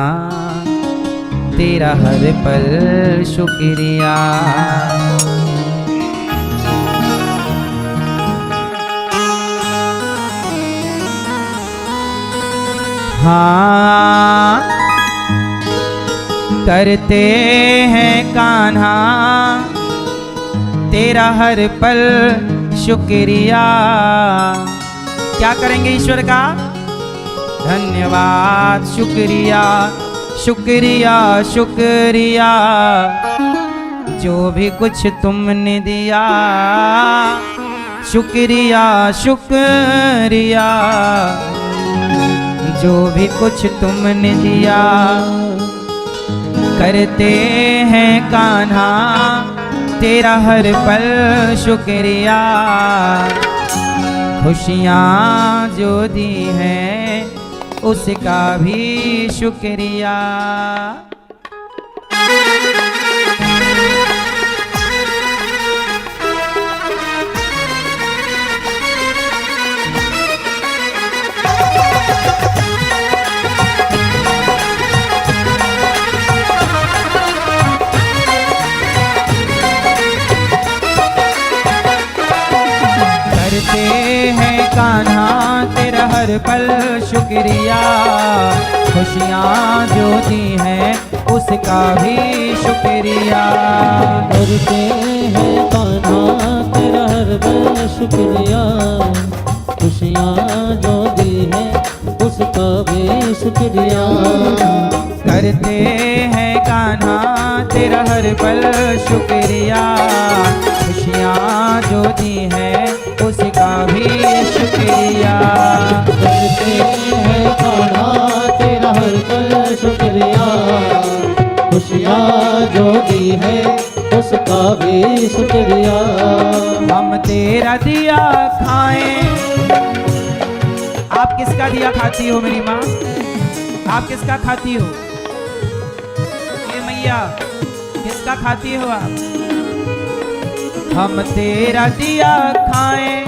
तेरा हर पल शुक्रिया। हाँ, करते हैं कान्हा तेरा हर पल शुक्रिया। क्या करेंगे ईश्वर का? धन्यवाद, शुक्रिया, शुक्रिया, शुक्रिया, जो भी कुछ तुमने दिया, शुक्रिया, शुक्रिया, जो भी कुछ तुमने दिया। करते हैं कान्हा तेरा हर पल शुक्रिया, खुशियाँ जो दी हैं उसका भी शुक्रिया। करते हैं कान्हा तेरा हर पल शुक्रिया, खुशियाँ जो दी हैं उसका भी शुक्रिया। करते हैं कान्हा तेरा हर पल शुक्रिया, खुशियाँ जो दी हैं उसका भी शुक्रिया। करते हैं कान्हा तेरा हर पल शुक्रिया, खुशियाँ जो दी हैं उसका भी शुक्रिया। करते हैं कान्हा तेरा हर पल शुक्रिया, खुशियाँ जो दी है उसका भी शुक्रिया। हम तेरा दिया खाएं। आप किसका दिया खाती हो मेरी माँ? आप किसका खाती हो? ये मैया किसका खाती हो आप? हम तेरा दिया खाएं,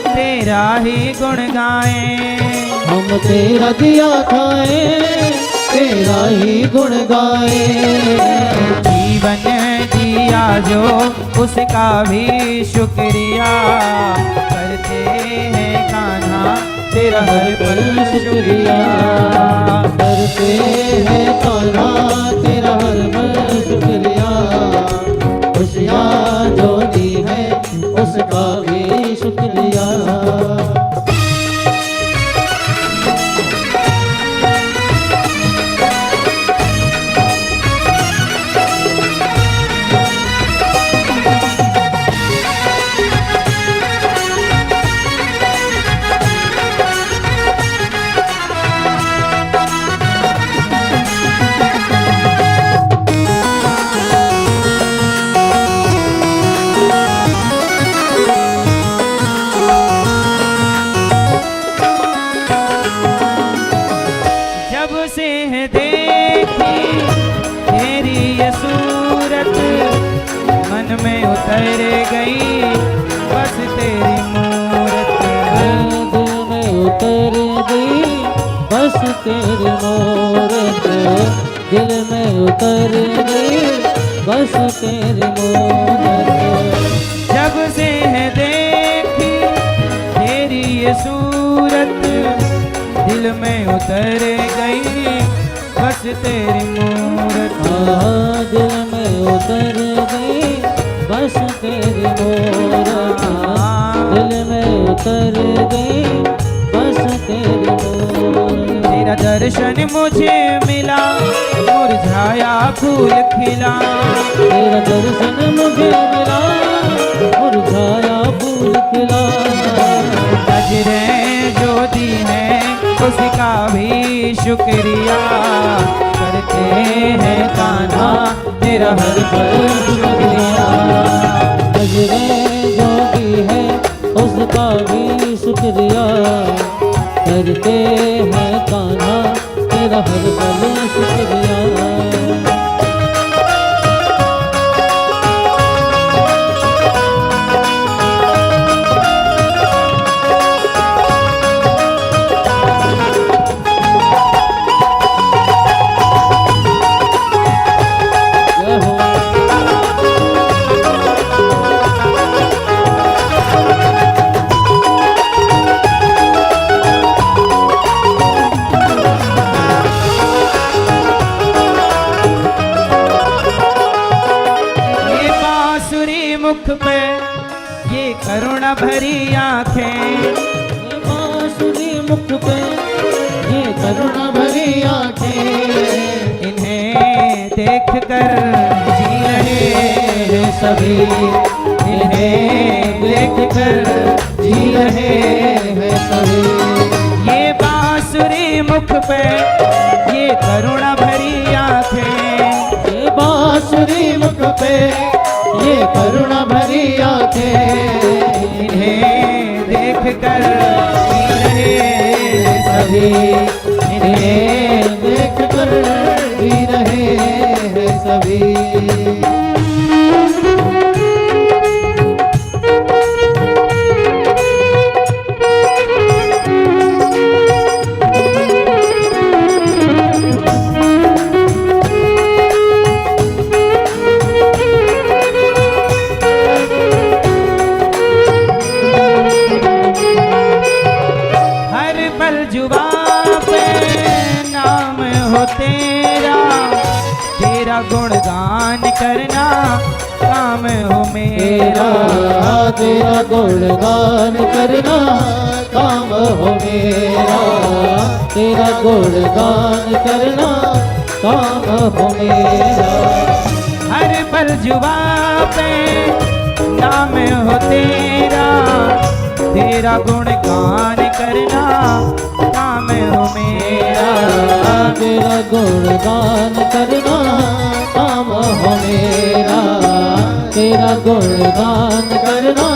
तेरा ही गुण गाएं। हम तेरा दिया खाएं, तेरा ही गुण गाएं। जीवन दिया जो उसका भी शुक्रिया, करते हैं कान्हा तेरा हर पल शुक्रिया। करते हैं कान्हा तेरा हर पल शुक्रिया, उतर गई बस तेरी मूरत। दिल में उतर गई बस तेरी मूरत, दिल में उतर गई बस तेरी मूरत। जब से है देखी तेरी ये सूरत, दिल में उतर गई बस तेरी मूरत। दिल में उतर गई बस तेरी मूरत, दिल में उतर गई बस तेरी मूरत। तेरा दर्शन मुझे मिला मुरझाया फूल खिला, तेरा दर्शन मुझे मिला मुरझाया फूल खिला। नजरें जो दी हैं उसका भी शुक्रिया, करते हैं कान्हा तेरा हर पल शुक्रिया। नजरें जो दी है उसका भी शुक्रिया, करते हैं कान्हा तेरा हर पल शुक्रिया। मुख पे ये करुणा भरी आंखें, बांसुरी मुख पे ये करुणा भरी आंखें। इन्हें देख कर जी रहे हैं सभी, इन्हें देख कर जी रहे हैं सभी। ये बांसुरी मुख पे ये करुणा भरी आंखें, ये बांसुरी मुख पे ये करुणा भरी आंखें। इन्हें देख कर जी रहे हैं सभी, इन्हें देख कर जी रहे हैं सभी। तेरा गुणगान करना काम हो मेरा, तेरा गुणगान करना काम हो मेरा, तेरा गुणगान करना काम हो मेरा। हर पल जुबां पे नाम हो तेरा, तेरा गुणगान करना काम हो मेरा। तेरा गुणगान करना काम हो मेरा, तेरा गुणगान करना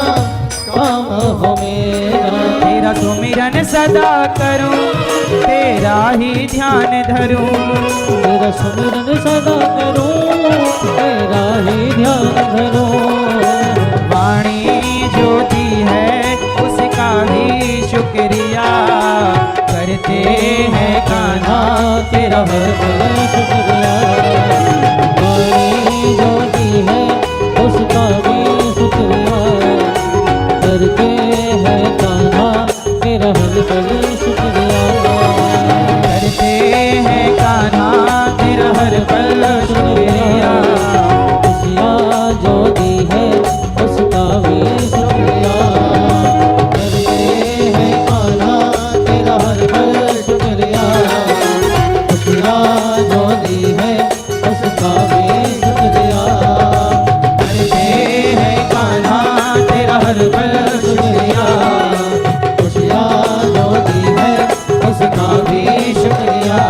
काम हो मेरा। तेरा सुमिरन सदा करूं, तेरा ही ध्यान धरूं, तेरा सुमिरन सदा करूं, तेरा ही ध्यान धरूं। वाणी जो दी है उसका भी शुक्रिया, करते हैं कान्हा तेरा हर पल शुक्रिया। वाणी जो दी है उसका भी शुक्रिया, करते हैं कान्हा तेरा हर पल शुक्रिया। करते हैं कान्हा तेरा हर पल शुक्रिया। खुशियाँ जो दी है उसका भी शुक्रिया, करते हैं कान्हा तेरा हर पल शुक्रिया। खुशियाँ जो दी है उसका भी शुक्रिया, करते हैं कान्हा तेरा हर पल शुक्रिया। खुशियाँ जो दी है उसका भी शुक्रिया,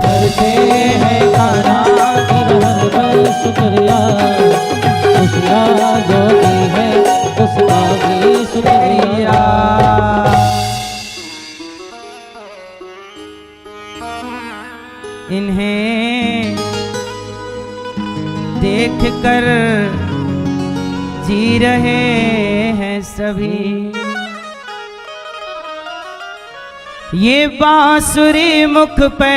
करते हैं कान्हा तेरा हर पल शुक्रिया। खुशियाँ जो दी है उसका भी शुक्रिया। इन्हें देख कर जी रहे हैं सभी। ये बांसुरी मुख पे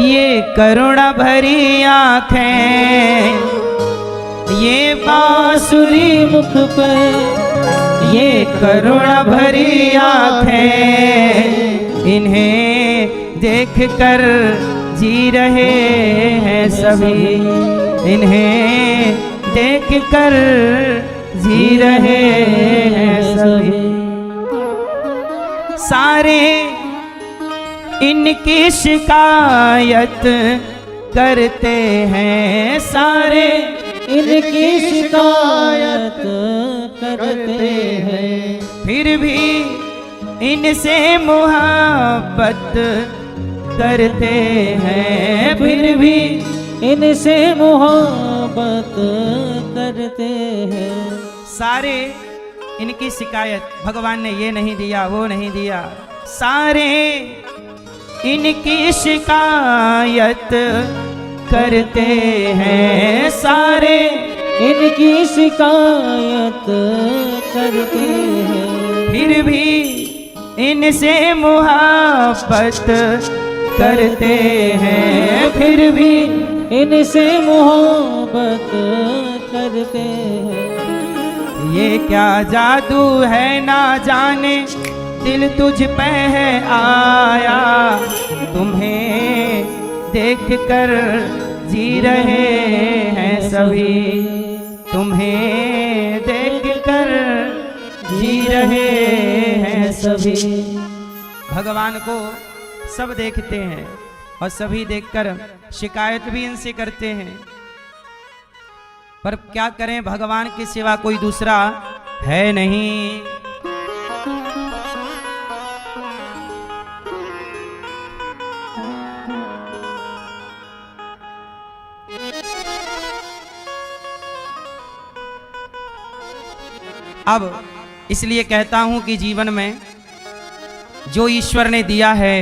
ये करुणा भरी आंखें, ये बांसुरी मुख पे ये करुणा भरी आंखें, इन्हें देख कर जी रहे हैं सभी, इन्हें देख कर जी रहे हैं सभी। सारे इनकी शिकायत करते हैं, सारे इनकी शिकायत करते हैं, फिर भी इनसे मोहब्बत करते हैं, फिर भी इनसे मोहब्बत करते हैं। सारे इनकी शिकायत, भगवान ने ये नहीं दिया वो नहीं दिया, सारे इनकी शिकायत करते हैं, सारे इनकी शिकायत करते हैं, फिर भी इनसे मोहब्बत करते हैं, फिर भी इनसे मोहब्बत करते हैं। ये क्या जादू है ना जाने, दिल तुझ पे है आया, तुम्हें देख कर जी रहे हैं सभी, तुम्हें देख कर जी रहे हैं सभी। भगवान को सब देखते हैं और सभी देखकर शिकायत भी इनसे करते हैं, पर क्या करें, भगवान के सिवा कोई दूसरा है नहीं। अब इसलिए कहता हूं कि जीवन में जो ईश्वर ने दिया है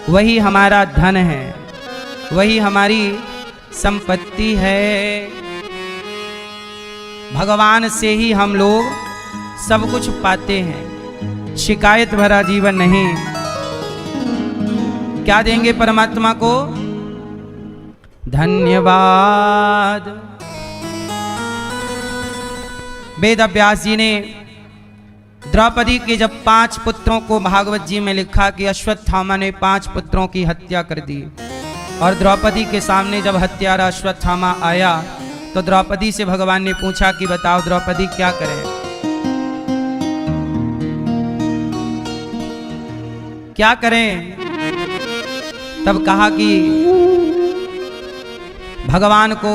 वही हमारा धन है, वही हमारी संपत्ति है। भगवान से ही हम लोग सब कुछ पाते हैं, शिकायत भरा जीवन नहीं। क्या देंगे परमात्मा को? धन्यवाद। वेद व्यास जी ने द्रौपदी के जब 5 पुत्रों को भागवत जी में लिखा कि अश्वत्थामा ने 5 पुत्रों की हत्या कर दी, और द्रौपदी के सामने जब हत्यारा अश्वत्थामा आया तो द्रौपदी से भगवान ने पूछा कि बताओ द्रौपदी क्या करें, क्या करें? तब कहा कि भगवान को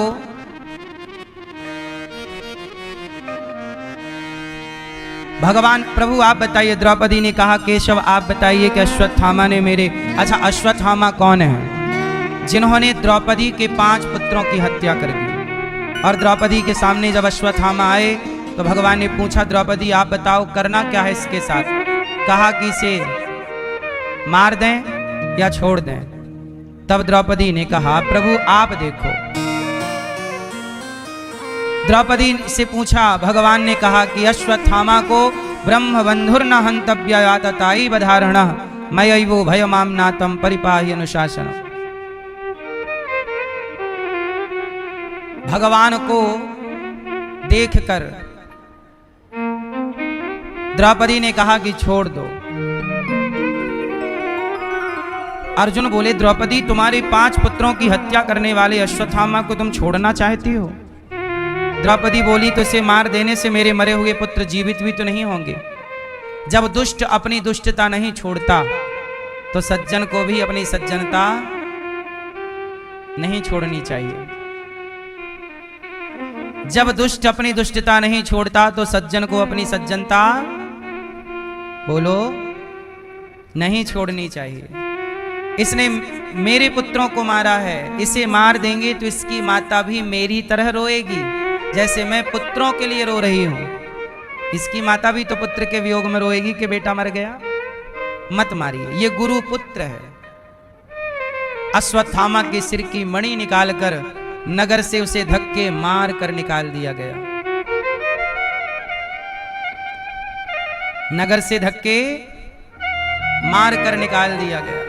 भगवान प्रभु आप बताइए। द्रौपदी ने कहा केशव आप बताइए कि अश्वत्थामा ने मेरे, अच्छा अश्वत्थामा कौन है? जिन्होंने द्रौपदी के 5 पुत्रों की हत्या कर दी। और द्रौपदी के सामने जब अश्वत्थामा आए तो भगवान ने पूछा द्रौपदी आप बताओ करना क्या है इसके साथ? कहा कि इसे मार दें या छोड़ दें? तब द्रौपदी ने कहा प्रभु आप देखो। द्रौपदी से पूछा, भगवान ने कहा कि अश्वत्थामा को ब्रह्म बंधुर्न हंतव्य तताई बधारण मयैवो भयमाम्नातम परिपाहि अनुशासन। भगवान को देखकर द्रौपदी ने कहा कि छोड़ दो। अर्जुन बोले द्रौपदी तुम्हारे 5 पुत्रों की हत्या करने वाले अश्वत्थामा को तुम छोड़ना चाहती हो? द्रौपदी बोली तो इसे मार देने से मेरे मरे हुए पुत्र जीवित भी तो नहीं होंगे। जब दुष्ट अपनी दुष्टता नहीं छोड़ता तो सज्जन को भी अपनी सज्जनता नहीं छोड़नी चाहिए। जब दुष्ट अपनी दुष्टता नहीं छोड़ता तो सज्जन को अपनी सज्जनता बोलो नहीं छोड़नी चाहिए। इसने मेरे पुत्रों को मारा है, इसे मार देंगे तो इसकी माता भी मेरी तरह रोएगी जैसे मैं पुत्रों के लिए रो रही हूं। इसकी माता भी तो पुत्र के वियोग में रोएगी कि बेटा मर गया। मत मारिए, ये गुरु पुत्र है। अश्वत्थामा के सिर की मणि निकालकर नगर से उसे धक्के मार कर निकाल दिया गया। नगर से धक्के मार कर निकाल दिया गया।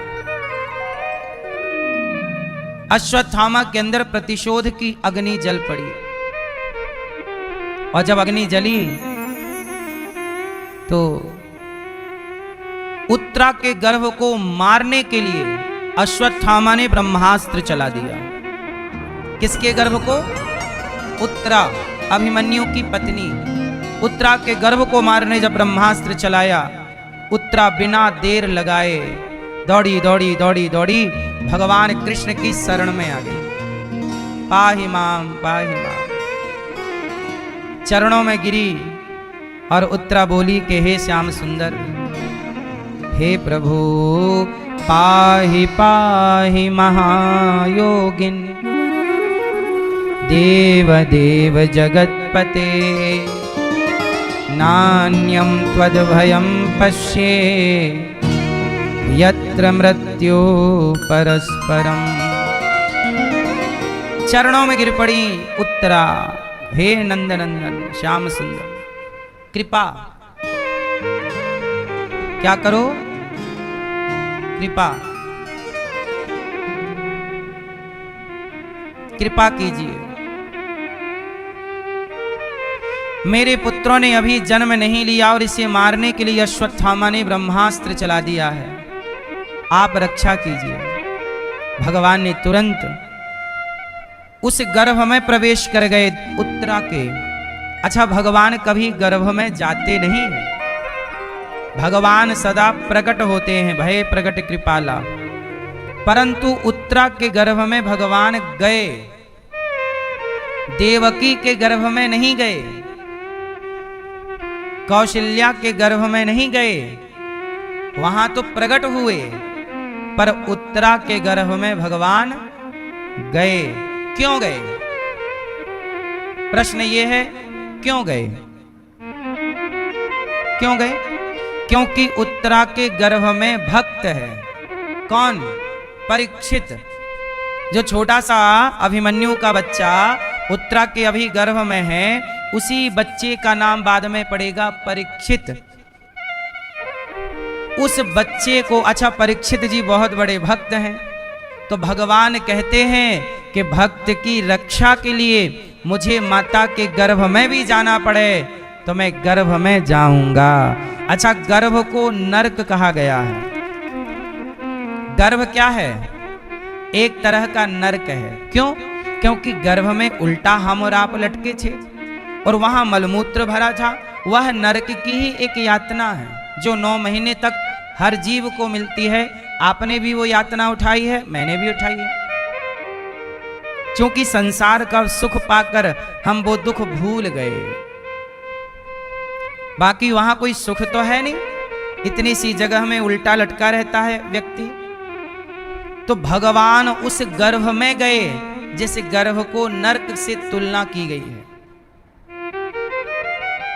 अश्वत्थामा के अंदर प्रतिशोध की अग्नि जल पड़ी, और जब अग्नि जली तो उत्तरा के गर्भ को मारने के लिए अश्वत्थामा ने ब्रह्मास्त्र चला दिया। किसके गर्भ को? उत्तरा, अभिमन्यु की पत्नी उत्तरा के गर्भ को मारने जब ब्रह्मास्त्र चलाया, उत्तरा बिना देर लगाए दौड़ी दौड़ी दौड़ी दौड़ी भगवान कृष्ण की शरण में आ गई। पाहि माम पाहि माम, चरणों में गिरी और उत्तरा बोली कि हे श्याम सुंदर, हे प्रभु पाहि पाहि महायोगिन, देव देव जगत्पते, नान्यं त्वद्भयं पश्ये यत्र मृत्यु परस्परम। चरणों में गिर पड़ी उत्तरा, हे नंदनंदन श्याम सुंदर, कृपा क्या करो? कृपा कृपा कीजिए। मेरे पुत्रों ने अभी जन्म नहीं लिया और इसे मारने के लिए अश्वत्थामा ने ब्रह्मास्त्र चला दिया है, आप रक्षा कीजिए। भगवान ने तुरंत उस गर्भ में प्रवेश कर गए उत्तरा के। अच्छा, भगवान कभी गर्भ में जाते नहीं हैं, भगवान सदा प्रकट होते हैं, भय प्रकट कृपाला। परंतु उत्तरा के गर्भ में भगवान गए, देवकी के गर्भ में नहीं गए, कौशल्या के गर्भ में नहीं गए, वहां तो प्रकट हुए, पर उत्तरा के गर्भ में भगवान गए। क्यों गए? प्रश्न ये है, क्यों गए? क्यों गए? क्योंकि उत्तरा के गर्भ में भक्त है। कौन? परीक्षित, जो छोटा सा अभिमन्यु का बच्चा उत्तरा के अभी गर्भ में है, उसी बच्चे का नाम बाद में पड़ेगा परीक्षित। उस बच्चे को, अच्छा परीक्षित जी बहुत बड़े भक्त हैं, तो भगवान कहते हैं कि भक्त की रक्षा के लिए मुझे माता के गर्भ में भी जाना पड़े तो मैं गर्भ में जाऊंगा। अच्छा, गर्भ को नरक कहा गया है। गर्भ क्या है? एक तरह का नरक है। क्यों? क्योंकि गर्भ में उल्टा हम और आप लटके थे और वहां मलमूत्र भरा था। वह नरक की ही एक यातना है जो 9 महीने तक हर जीव को मिलती है। आपने भी वो यातना उठाई है, मैंने भी उठाई है, क्योंकि संसार का सुख पाकर हम वो दुख भूल गए। बाकी वहां कोई सुख तो है नहीं, इतनी सी जगह में उल्टा लटका रहता है व्यक्ति। तो भगवान उस गर्भ में गए जिस गर्भ को नरक से तुलना की गई है।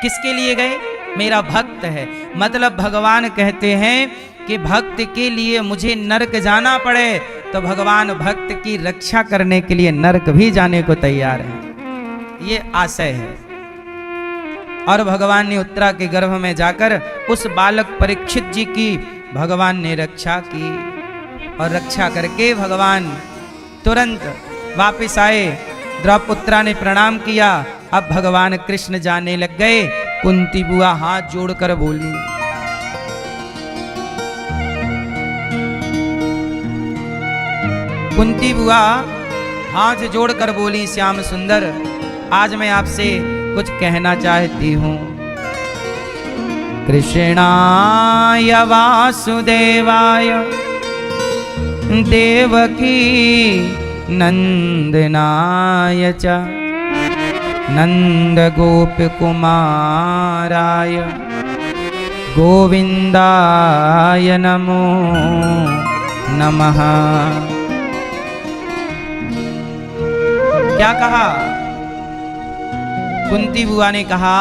किसके लिए गए? मेरा भक्त है। मतलब भगवान कहते हैं कि भक्त के लिए मुझे नरक जाना पड़े तो भगवान भक्त की रक्षा करने के लिए नरक भी जाने को तैयार है। ये आशय है। और भगवान ने उत्तरा के गर्भ में जाकर उस बालक परीक्षित जी की भगवान ने रक्षा की, और रक्षा करके भगवान तुरंत वापस आए। द्रौपदी ने प्रणाम किया। अब भगवान कृष्ण जाने लग गए। कुंती बुआ हाथ जोड़कर बोली, कुंती बुआ हाथ जोड़कर बोली, श्याम सुंदर आज मैं आपसे कुछ कहना चाहती हूँ। कृष्णाय वासुदेवाय देवकी नंदनाय च नंद गोप कुमाराय गोविंदाय नमो नमः। क्या कहा? कुंती बुआ ने कहा,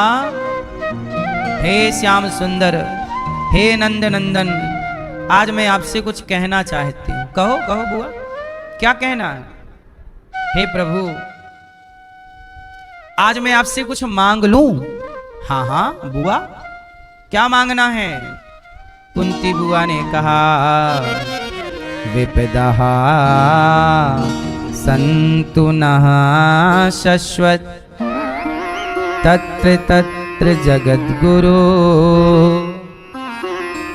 हे श्याम सुंदर, हे नंद नंदन, आज मैं आपसे कुछ कहना चाहती हूँ। कहो कहो बुआ, क्या कहना है? हे प्रभु, आज मैं आपसे कुछ मांग लूं? हाँ हाँ बुआ, क्या मांगना है? कुंती बुआ ने कहा, विपदा सन्तु नः शश्वत तत्र तत्र जगद्गुरो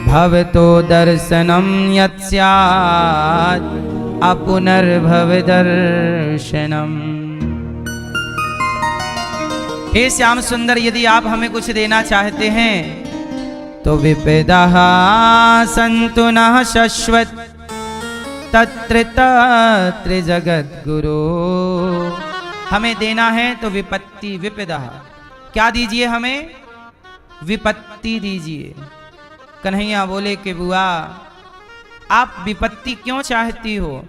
भवतो दर्शनं यत् स्यात् अपुनर्भव दर्शनम। हे श्याम सुंदर, यदि आप हमें कुछ देना चाहते हैं तो विपदा सन्तु नः शश्वत तत्र तत्र जगद्गुरो। हमें देना है तो विपत्ति, विपदा, क्या दीजिए हमें? विपत्ति दीजिए। कन्हैया बोले कि बुआ आप विपत्ति क्यों चाहती हो?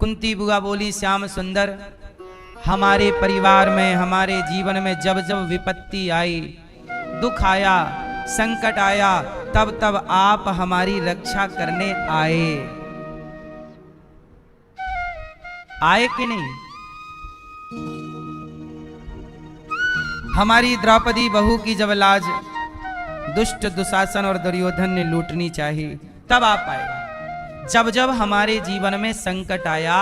कुंती बुआ बोली, श्याम सुंदर, हमारे परिवार में, हमारे जीवन में जब जब विपत्ति आई, दुख आया, संकट आया, तब तब आप हमारी रक्षा करने आए कि नहीं? हमारी द्रौपदी बहू की जब लाज दुष्ट दुशासन और दुर्योधन ने लूटनी चाहिए, तब आप आए। जब जब हमारे जीवन में संकट आया,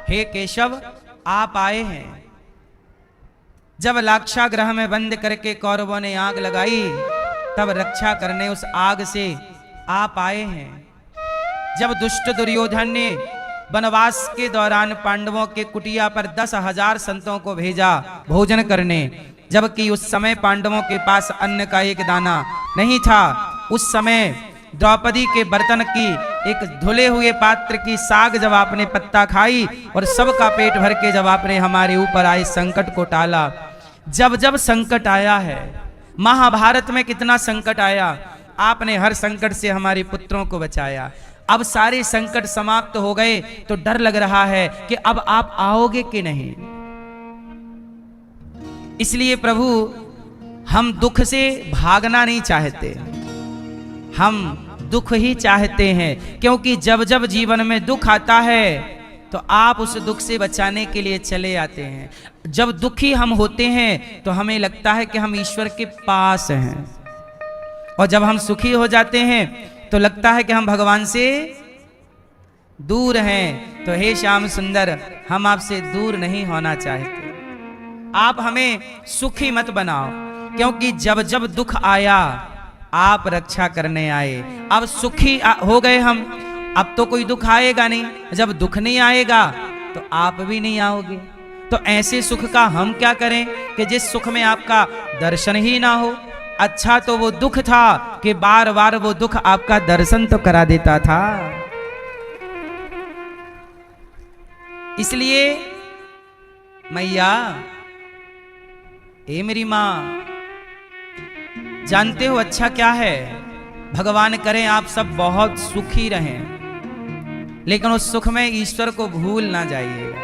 हे केशव आप आए हैं। जब लाक्षागृह में बंद करके कौरवों ने आग लगाई, तब रक्षा करने उस आग से आप आए हैं। जब दुष्ट दुर्योधन ने वनवास के दौरान पांडवों के कुटिया पर 10,000 संतों को भेजा भोजन करने, जबकि उस समय पांडवों के पास अन्न का एक दाना नहीं था, उस समय द्रौपदी के बर्तन की एक धुले हुए पात्र की साग जब आपने पत्ता खाई और सबका पेट भर के जब आपने हमारे ऊपर आए संकट को टाला। जब जब संकट आया है, महाभारत में कितना संकट आया, आपने हर संकट से हमारे पुत्रों को बचाया। अब सारे संकट समाप्त हो गए तो डर लग रहा है कि अब आप आओगे कि नहीं। इसलिए प्रभु, हम दुख से भागना नहीं चाहते, हम दुख ही चाहते हैं, क्योंकि जब जब जीवन में दुख आता है तो आप उस दुख से बचाने के लिए चले आते हैं। जब दुखी हम होते हैं तो हमें लगता है कि हम ईश्वर के पास हैं, और जब हम सुखी हो जाते हैं तो लगता है कि हम भगवान से दूर हैं। तो हे श्याम सुंदर, हम आपसे दूर नहीं होना चाहते, आप हमें सुखी मत बनाओ, क्योंकि जब जब दुख आया आप रक्षा करने आए। अब सुखी हो गए हम, अब तो कोई दुख आएगा नहीं। जब दुख नहीं आएगा तो आप भी नहीं आओगे। तो ऐसे सुख का हम क्या करें कि जिस सुख में आपका दर्शन ही ना हो। अच्छा तो वो दुख था कि बार बार वो दुख आपका दर्शन तो करा देता था। इसलिए मैया, ए मेरी माँ, जानते हो अच्छा क्या है? भगवान करें आप सब बहुत सुखी रहें, लेकिन उस सुख में ईश्वर को भूल ना जाइएगा।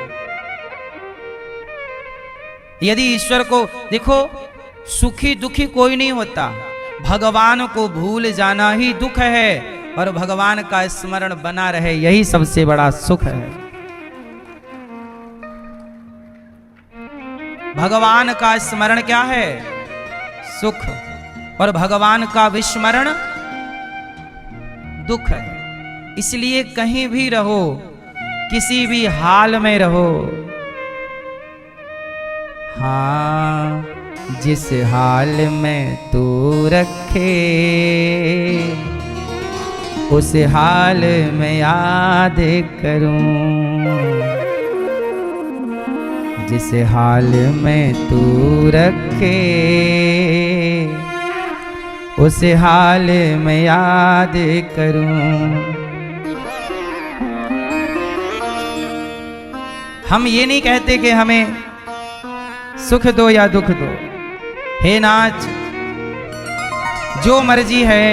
यदि ईश्वर को देखो, सुखी दुखी कोई नहीं होता, भगवान को भूल जाना ही दुख है, और भगवान का स्मरण बना रहे यही सबसे बड़ा सुख है। भगवान का स्मरण क्या है? सुख, और भगवान का विस्मरण दुख है। इसलिए कहीं भी रहो, किसी भी हाल में रहो, हाँ, जिस हाल में तू रखे उस हाल में याद करूं, जिस हाल में तू रखे उस हाल में याद करूं। हम ये नहीं कहते कि हमें सुख दो या दुख दो, हे नाथ जो मर्जी है,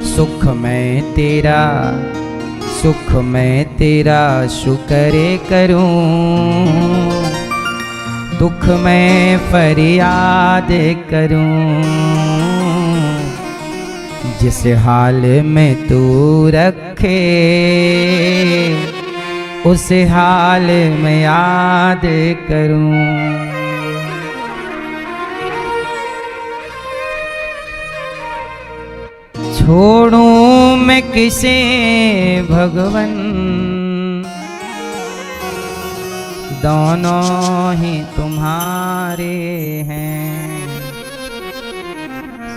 सुख में तेरा, सुख में तेरा शुक्र करूं, दुख में फरियाद करूं, जिस हाल में तू रखे उस हाल में याद करूं। छोड़ूं मैं किसे भगवन, दोनों ही तुम्हारे हैं।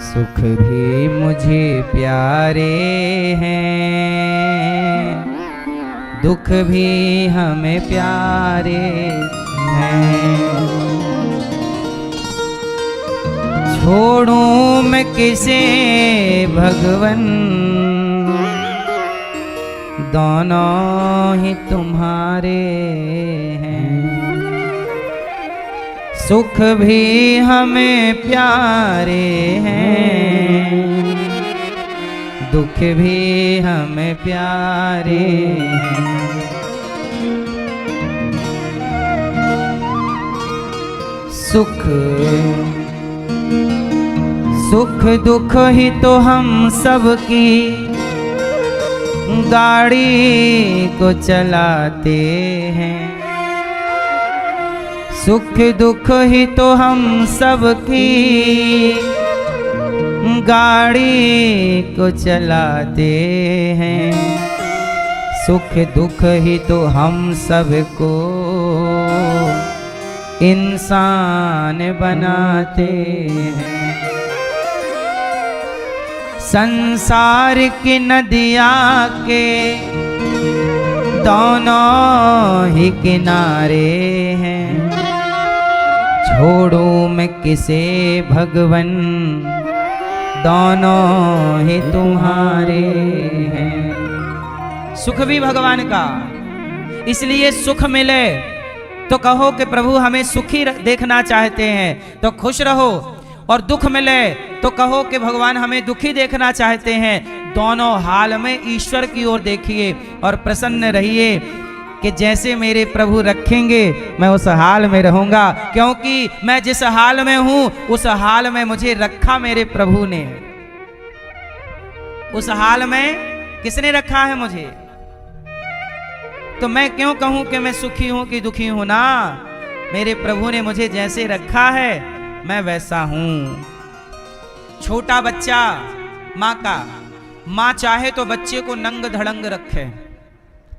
सुख भी मुझे प्यारे हैं, दुख भी हमें प्यारे हैं। छोड़ूं मैं किसे भगवन, दोनों ही तुम्हारे हैं। सुख भी हमें प्यारे हैं, दुख भी हमें प्यारे हैं। सुख सुख दुख ही तो हम सबकी गाड़ी को चलाते हैं। सुख दुख ही तो हम सबकी गाड़ी को चलाते हैं। सुख दुख ही तो हम सबको इंसान बनाते हैं। संसार की नदिया के दोनों ही किनारे हैं। छोड़ूं मैं किसे भगवन, दोनों ही तुम्हारे हैं। सुख भी भगवान का, इसलिए सुख मिले तो कहो कि प्रभु हमें सुखी देखना चाहते हैं तो खुश रहो, और दुख मिले तो कहो कि भगवान हमें दुखी देखना चाहते हैं। दोनों हाल में ईश्वर की ओर देखिए और प्रसन्न रहिए कि जैसे मेरे प्रभु रखेंगे मैं उस हाल में रहूंगा, क्योंकि मैं जिस हाल में हूं उस हाल में मुझे रखा मेरे प्रभु ने। उस हाल में किसने रखा है मुझे? तो मैं क्यों कहूं कि मैं सुखी हूं कि दुखी हूं? ना, मेरे प्रभु ने मुझे जैसे रखा है मैं वैसा हूं। छोटा बच्चा माँ का, माँ चाहे तो बच्चे को नंग धड़ंग रखे।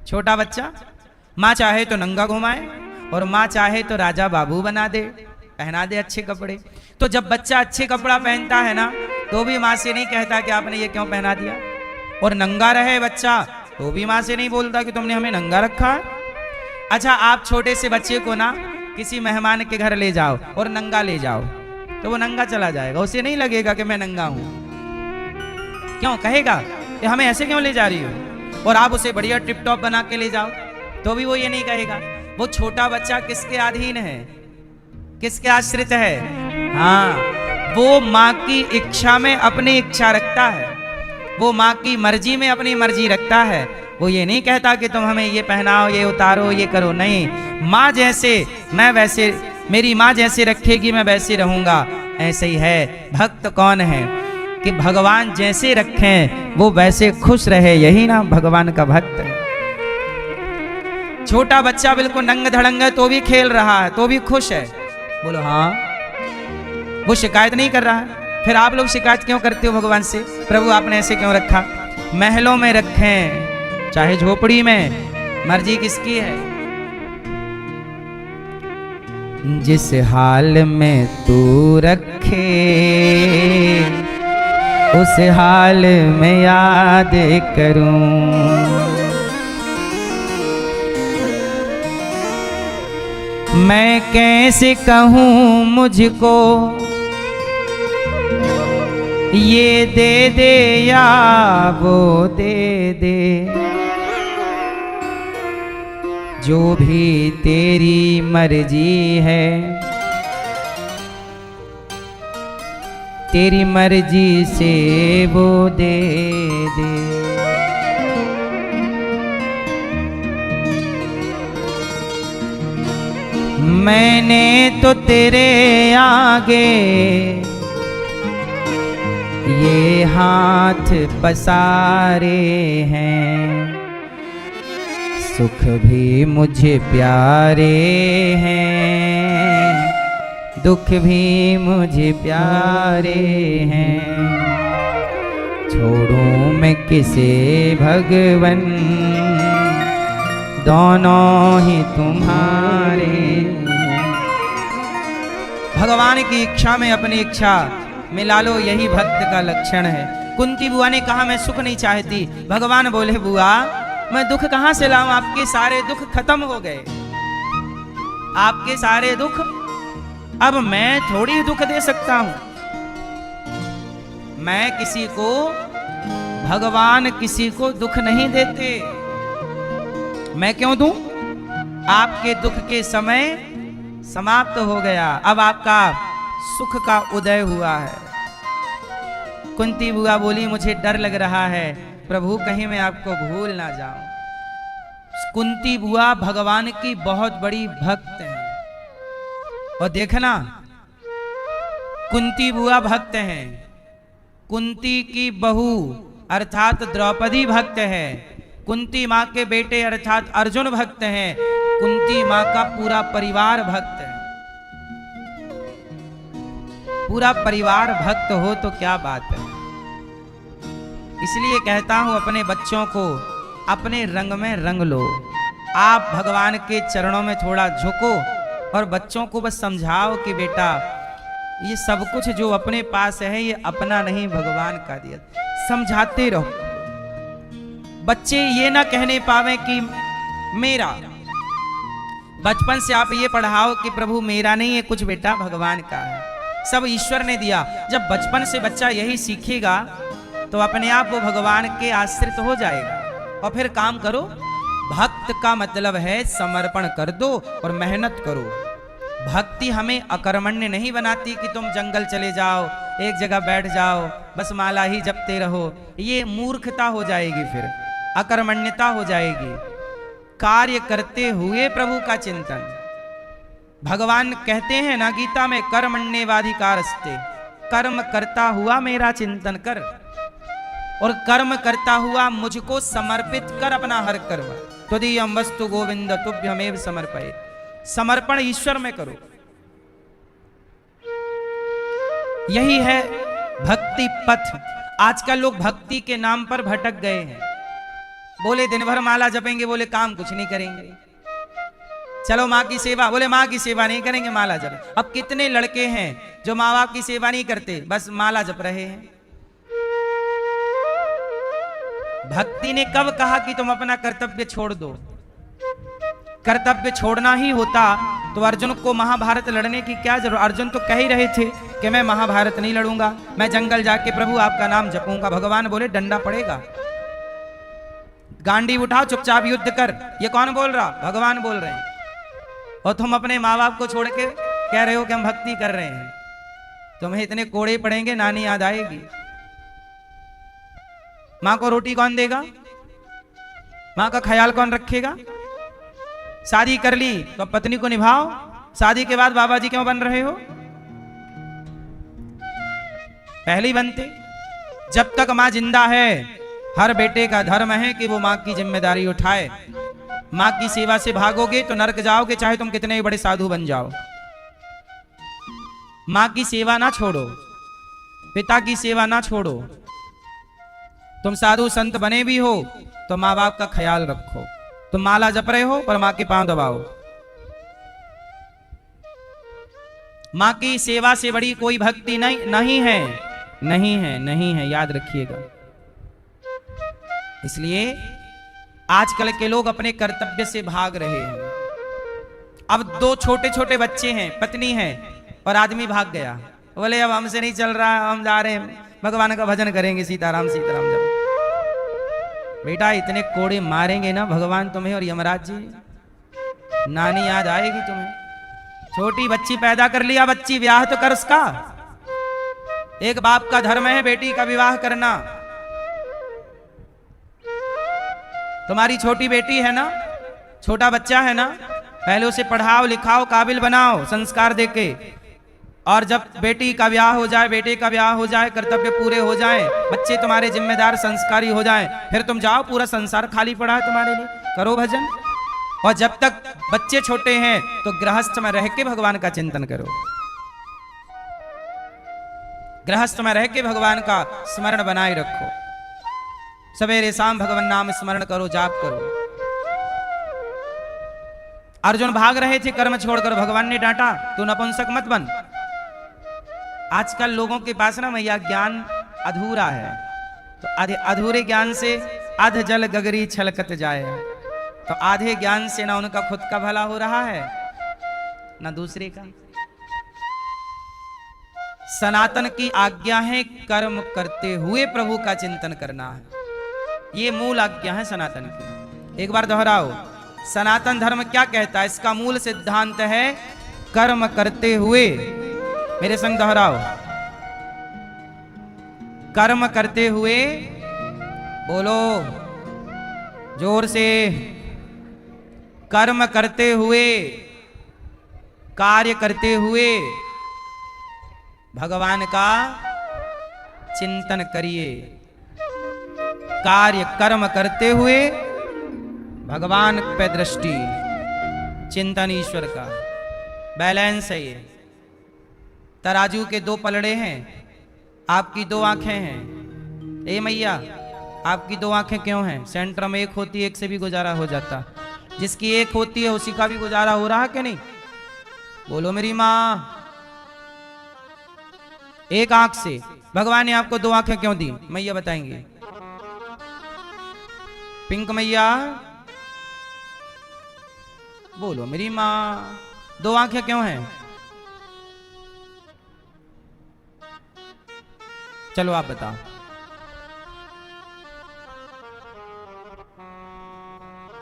छोटा बच्चा माँ चाहे तो नंगा घुमाए और माँ चाहे तो राजा बाबू बना दे, पहना दे अच्छे कपड़े। तो जब बच्चा अच्छे कपड़ा पहनता है ना तो भी माँ से नहीं कहता कि आपने ये क्यों पहना दिया, और नंगा रहे बच्चा तो भी माँ से नहीं बोलता कि तुमने हमें नंगा रखा है। अच्छा, आप छोटे से बच्चे को ना किसी मेहमान के घर ले जाओ और नंगा ले जाओ तो वो नंगा चला जाएगा, उसे नहीं लगेगा कि मैं नंगा हूं। क्यों कहेगा कि हमें ऐसे क्यों ले जा रही हो? और आप उसे बढ़िया टिप टॉप बना के ले जाओ तो भी वो ये नहीं कहेगा। वो छोटा बच्चा किसके अधीन है, किसके आश्रित है? हाँ, वो माँ की इच्छा में अपनी इच्छा रखता है, वो माँ की मर्जी में अपनी मर्जी रखता है। वो ये नहीं कहता कि तुम हमें ये पहनाओ, ये उतारो, ये करो। नहीं, माँ जैसे मैं वैसे, मेरी माँ जैसे रखेगी मैं वैसे रहूंगा। ऐसे ही है भक्त कौन है कि भगवान जैसे रखें वो वैसे खुश रहे, यही ना भगवान का भक्त है। छोटा बच्चा बिल्कुल नंग धड़ंग है तो भी खेल रहा है, तो भी खुश है। बोलो हाँ, वो शिकायत नहीं कर रहा है। फिर आप लोग शिकायत क्यों करते हो भगवान से? प्रभु आपने ऐसे क्यों रखा? महलों में रखें चाहे झोपड़ी में, मर्जी किसकी है? जिस हाल में तू रखे उस हाल में याद करूं। मैं कैसे कहूं मुझको ये दे दे या वो दे दे, जो भी तेरी मर्जी है तेरी मर्जी से वो दे दे। मैंने तो तेरे आगे ये हाथ पसारे हैं, सुख भी मुझे प्यारे हैं, दुख भी मुझे प्यारे हैं। छोड़ूं मैं किसे भगवन, दोनों ही तुम्हारे। भगवान की इच्छा में अपनी इच्छा मिला लो, यही भक्त का लक्षण है। कुंती बुआ ने कहा मैं सुख नहीं चाहती। भगवान बोले बुआ मैं दुख कहां से लाऊं, आपके सारे दुख खत्म हो गए, आपके सारे दुख अब मैं थोड़ी दुख दे सकता हूं। मैं किसी को, भगवान किसी को दुख नहीं देते। मैं क्यों दूं? आपके दुख के समय समाप्त हो गया, अब आपका सुख का उदय हुआ है। कुंती बुआ बोली मुझे डर लग रहा है प्रभु, कहीं मैं आपको भूल ना जाऊं। कुंती बुआ भगवान की बहुत बड़ी भक्त है। और देखना कुंती बुआ भक्त हैं, कुंती की बहू अर्थात द्रौपदी भक्त है, कुंती माँ के बेटे अर्थात अर्जुन भक्त हैं, कुंती माँ का पूरा परिवार भक्त है। पूरा परिवार भक्त हो तो क्या बात है। इसलिए कहता हूं अपने बच्चों को अपने रंग में रंग लो। आप भगवान के चरणों में थोड़ा झुको और बच्चों को बस समझाओ कि बेटा ये सब कुछ जो अपने पास है ये अपना नहीं, भगवान का दिया। समझाते रहो। बच्चे ये ना कहने पावे कि मेरा। बचपन से आप ये पढ़ाओ कि प्रभु मेरा नहीं है कुछ, बेटा भगवान का है, सब ईश्वर ने दिया। जब बचपन से बच्चा यही सीखेगा तो अपने आप वो भगवान के आश्रित हो जाएगा। और फिर काम करो। भक्त का मतलब है समर्पण कर दो और मेहनत करो। भक्ति हमें अकर्मण्य नहीं बनाती कि तुम जंगल चले जाओ, एक जगह बैठ जाओ, बस माला ही जपते रहो। ये मूर्खता हो जाएगी, फिर अकर्मण्यता हो जाएगी। कार्य करते हुए प्रभु का चिंतन। भगवान कहते हैं ना गीता में, कर्मण्येवाधिकारस्ते, कर्म करता हुआ मेरा चिंतन कर और कर्म करता हुआ मुझको समर्पित कर अपना हर कर्म। त्वदीयं वस्तु गोविंद तुभ्यमेव समर्पये। समर्पण ईश्वर में करो। यही है भक्ति पथ। आजकल लोग भक्ति के नाम पर भटक गए हैं। बोले दिन भर माला जपेंगे, बोले काम कुछ नहीं करेंगे। चलो माँ की सेवा, बोले माँ की सेवा नहीं करेंगे, माला जप। अब कितने लड़के हैं जो माँ बाप की सेवा नहीं करते, बस माला जप रहे हैं। भक्ति ने कब कहा कि तुम अपना कर्तव्य छोड़ दो? कर्तव्य छोड़ना ही होता तो अर्जुन को महाभारत लड़ने की क्या जरूरत। अर्जुन तो कह ही रहे थे कि मैं महाभारत नहीं लड़ूंगा, मैं जंगल जाके प्रभु आपका नाम जपूंगा। भगवान बोले डंडा पड़ेगा, गांडी उठाओ, चुपचाप युद्ध कर। ये कौन बोल रहा? भगवान बोल रहे हैं। और तुम अपने माँ बाप को छोड़ के कह रहे हो कि हम भक्ति कर रहे हैं। तुम्हें इतने कोड़े पड़ेंगे, नानी याद आएगी। माँ को रोटी कौन देगा? माँ का ख्याल कौन रखेगा? शादी कर ली तो पत्नी को निभाओ। शादी के बाद बाबा जी क्यों बन रहे हो? पहले ही बनते। जब तक माँ जिंदा है, हर बेटे का धर्म है कि वो माँ की जिम्मेदारी उठाए। माँ की सेवा से भागोगे तो नरक जाओगे, चाहे तुम कितने ही बड़े साधु बन जाओ। माँ की सेवा ना छोड़ो, पिता की सेवा ना छोड़ो। तुम साधु संत बने भी हो तो माँ बाप का ख्याल रखो। तुम माला जप रहे हो पर माँ के पांव दबाओ। माँ की सेवा से बड़ी कोई भक्ति नहीं है, नहीं है, नहीं है, याद रखिएगा। इसलिए आजकल के लोग अपने कर्तव्य से भाग रहे हैं। अब दो छोटे छोटे बच्चे हैं, पत्नी है और आदमी भाग गया। बोले अब हमसे नहीं चल रहा, हम जा रहे हैं भगवान का भजन करेंगे, सीताराम सीताराम जब। बेटा इतने कोड़े मारेंगे ना भगवान तुम्हें और यमराज जी, नानी याद आएगी तुम्हें। छोटी बच्ची पैदा कर लिया, बच्ची ब्याह तो कर उसका। एक बाप का धर्म है बेटी का विवाह करना। तुम्हारी छोटी बेटी है ना, छोटा बच्चा है ना, पहले उसे पढ़ाओ लिखाओ, काबिल बनाओ संस्कार देके। और जब बेटी का ब्याह हो जाए, बेटे का ब्याह हो जाए, कर्तव्य पूरे हो जाए, बच्चे तुम्हारे जिम्मेदार संस्कारी हो जाएं, फिर तुम जाओ, पूरा संसार खाली पड़ा है तुम्हारे लिए, करो भजन। और जब तक बच्चे छोटे हैं तो गृहस्थ में रह के भगवान का चिंतन करो, गृहस्थ में रह के भगवान का स्मरण बनाए रखो। सवेरे शाम भगवान नाम स्मरण करो, जाप करो। अर्जुन भाग रहे थे कर्म छोड़कर, भगवान ने डांटा तू नपुंसक मत बन। आजकल लोगों के पास ना मैया ज्ञान अधूरा है, तो अधूरे ज्ञान से अध जल गगरी छलकत जाए। तो आधे ज्ञान से ना उनका खुद का भला हो रहा है ना दूसरे का। सनातन की आज्ञा है कर्म करते हुए प्रभु का चिंतन करना है, ये मूल आज्ञा है सनातन की। एक बार दोहराओ, सनातन धर्म क्या कहता है? इसका मूल सिद्धांत है कर्म करते हुए। मेरे संग दोहराओ, कर्म करते हुए, बोलो जोर से, कर्म करते हुए, कार्य करते हुए भगवान का चिंतन करिए। कार्य कर्म करते हुए भगवान पे दृष्टि, चिंतन ईश्वर का। बैलेंस है ये। तराजू के दो पलड़े हैं, आपकी दो आंखें हैं। ए मैया, आपकी दो आंखें क्यों हैं? सेंटर में एक होती है, एक से भी गुजारा हो जाता। जिसकी एक होती है उसी का भी गुजारा हो रहा कि नहीं? बोलो मेरी माँ। एक आंख से भगवान ने आपको दो आंखें क्यों दी? मैया बताएंगे। पिंक मैया, बोलो मेरी माँ, दो आंखें क्यों हैं? चलो आप बताओ।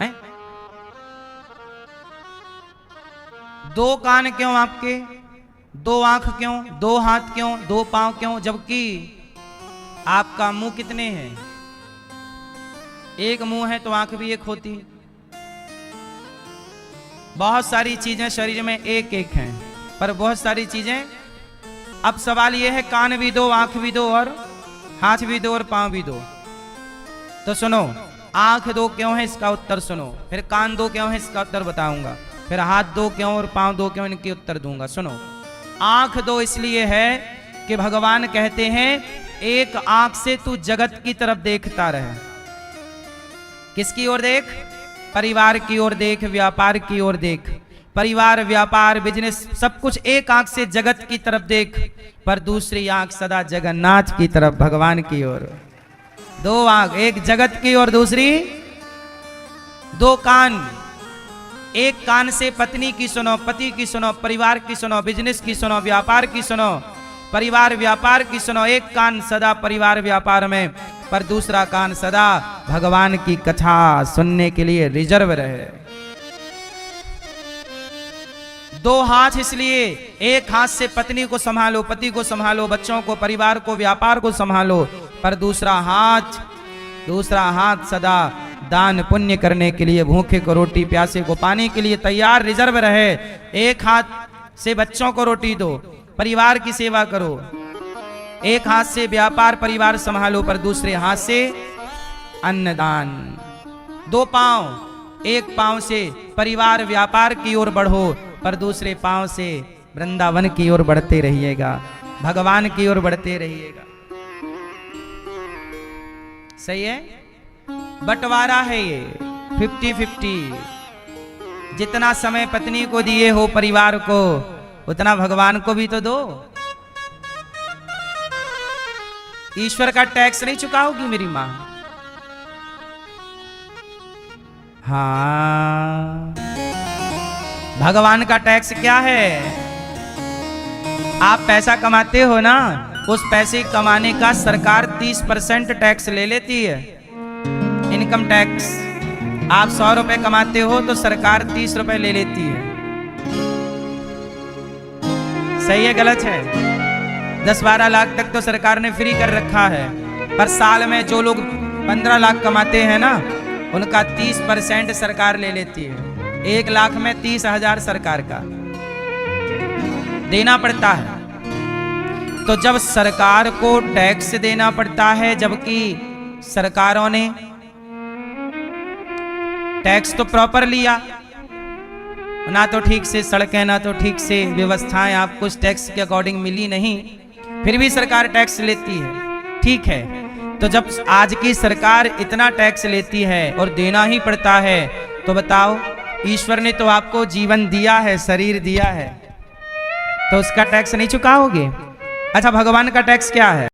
हैं? दो कान क्यों आपके? दो आंख क्यों? दो हाथ क्यों? दो पांव क्यों? जबकि आपका मुंह कितने हैं? एक मुंह है तो आंख भी एक होती है। बहुत सारी चीजें शरीर में एक एक हैं, पर बहुत सारी चीजें। अब सवाल यह है, कान भी दो, आंख भी दो, और हाथ भी दो, और पांव भी दो। तो सुनो, आंख दो क्यों है इसका उत्तर सुनो, फिर कान दो क्यों है इसका उत्तर बताऊंगा, फिर हाथ दो क्यों और पांव दो क्यों, इनके उत्तर दूंगा। सुनो, आंख दो इसलिए है कि भगवान कहते हैं एक आंख से तू जगत की तरफ देखता रहे। किसकी ओर देख? परिवार की ओर देख, व्यापार की ओर देख। परिवार, व्यापार, बिजनेस, सब कुछ एक आंख से जगत की तरफ देख, पर दूसरी आंख सदा जगन्नाथ की तरफ, भगवान की ओर। दो आंख, एक जगत की और दूसरी दो कान। एक कान से पत्नी की सुनो, पति की सुनो, परिवार की सुनो, बिजनेस की सुनो, व्यापार की सुनो, परिवार व्यापार की सुनो। एक कान सदा परिवार व्यापार में, पर दूसरा कान सदा भगवान की कथा सुनने के लिए रिजर्व रहे। दो हाथ इसलिए, एक हाथ से पत्नी को संभालो, पति को संभालो, बच्चों को, परिवार को, व्यापार को संभालो, पर दूसरा हाथ सदा दान पुण्य करने के लिए, भूखे को रोटी, प्यासे को पानी के लिए तैयार रिजर्व रहे। एक हाथ से बच्चों को रोटी दो, परिवार की सेवा करो। एक हाथ से व्यापार परिवार संभालो, पर दूसरे हाथ से अन्नदान। दो पांव, एक पांव से परिवार व्यापार की ओर बढ़ो, पर दूसरे पांव से वृंदावन की ओर बढ़ते रहिएगा, भगवान की ओर बढ़ते रहिएगा। सही है? बंटवारा है ये, 50-50। जितना समय पत्नी को दिए हो परिवार को, उतना भगवान को भी तो दो। ईश्वर का टैक्स नहीं चुकाओगी मेरी मां? हाँ, भगवान का टैक्स क्या है? आप पैसा कमाते हो ना, उस पैसे कमाने का सरकार 30% टैक्स ले लेती है, इनकम टैक्स। आप 100 रुपए कमाते हो तो सरकार 30 रुपए ले लेती है। सही है गलत है? 10-12 लाख तक तो सरकार ने फ्री कर रखा है, पर साल में जो लोग 15 लाख कमाते हैं ना, उनका 30% सरकार ले लेती है। 1 लाख में 30,000 सरकार का देना पड़ता है। तो जब सरकार को टैक्स देना पड़ता है, जबकि सरकारों ने टैक्स तो प्रॉपर लिया, ना तो ठीक से सड़कें, ना तो ठीक से व्यवस्थाएं आपको उस टैक्स के अकॉर्डिंग मिली नहीं, फिर भी सरकार टैक्स लेती है। ठीक है, तो जब आज की सरकार इतना टैक्स लेती है और देना ही पड़ता है, तो बताओ ईश्वर ने तो आपको जीवन दिया है, शरीर दिया है, तो उसका टैक्स नहीं चुकाओगे? अच्छा, भगवान का टैक्स क्या है?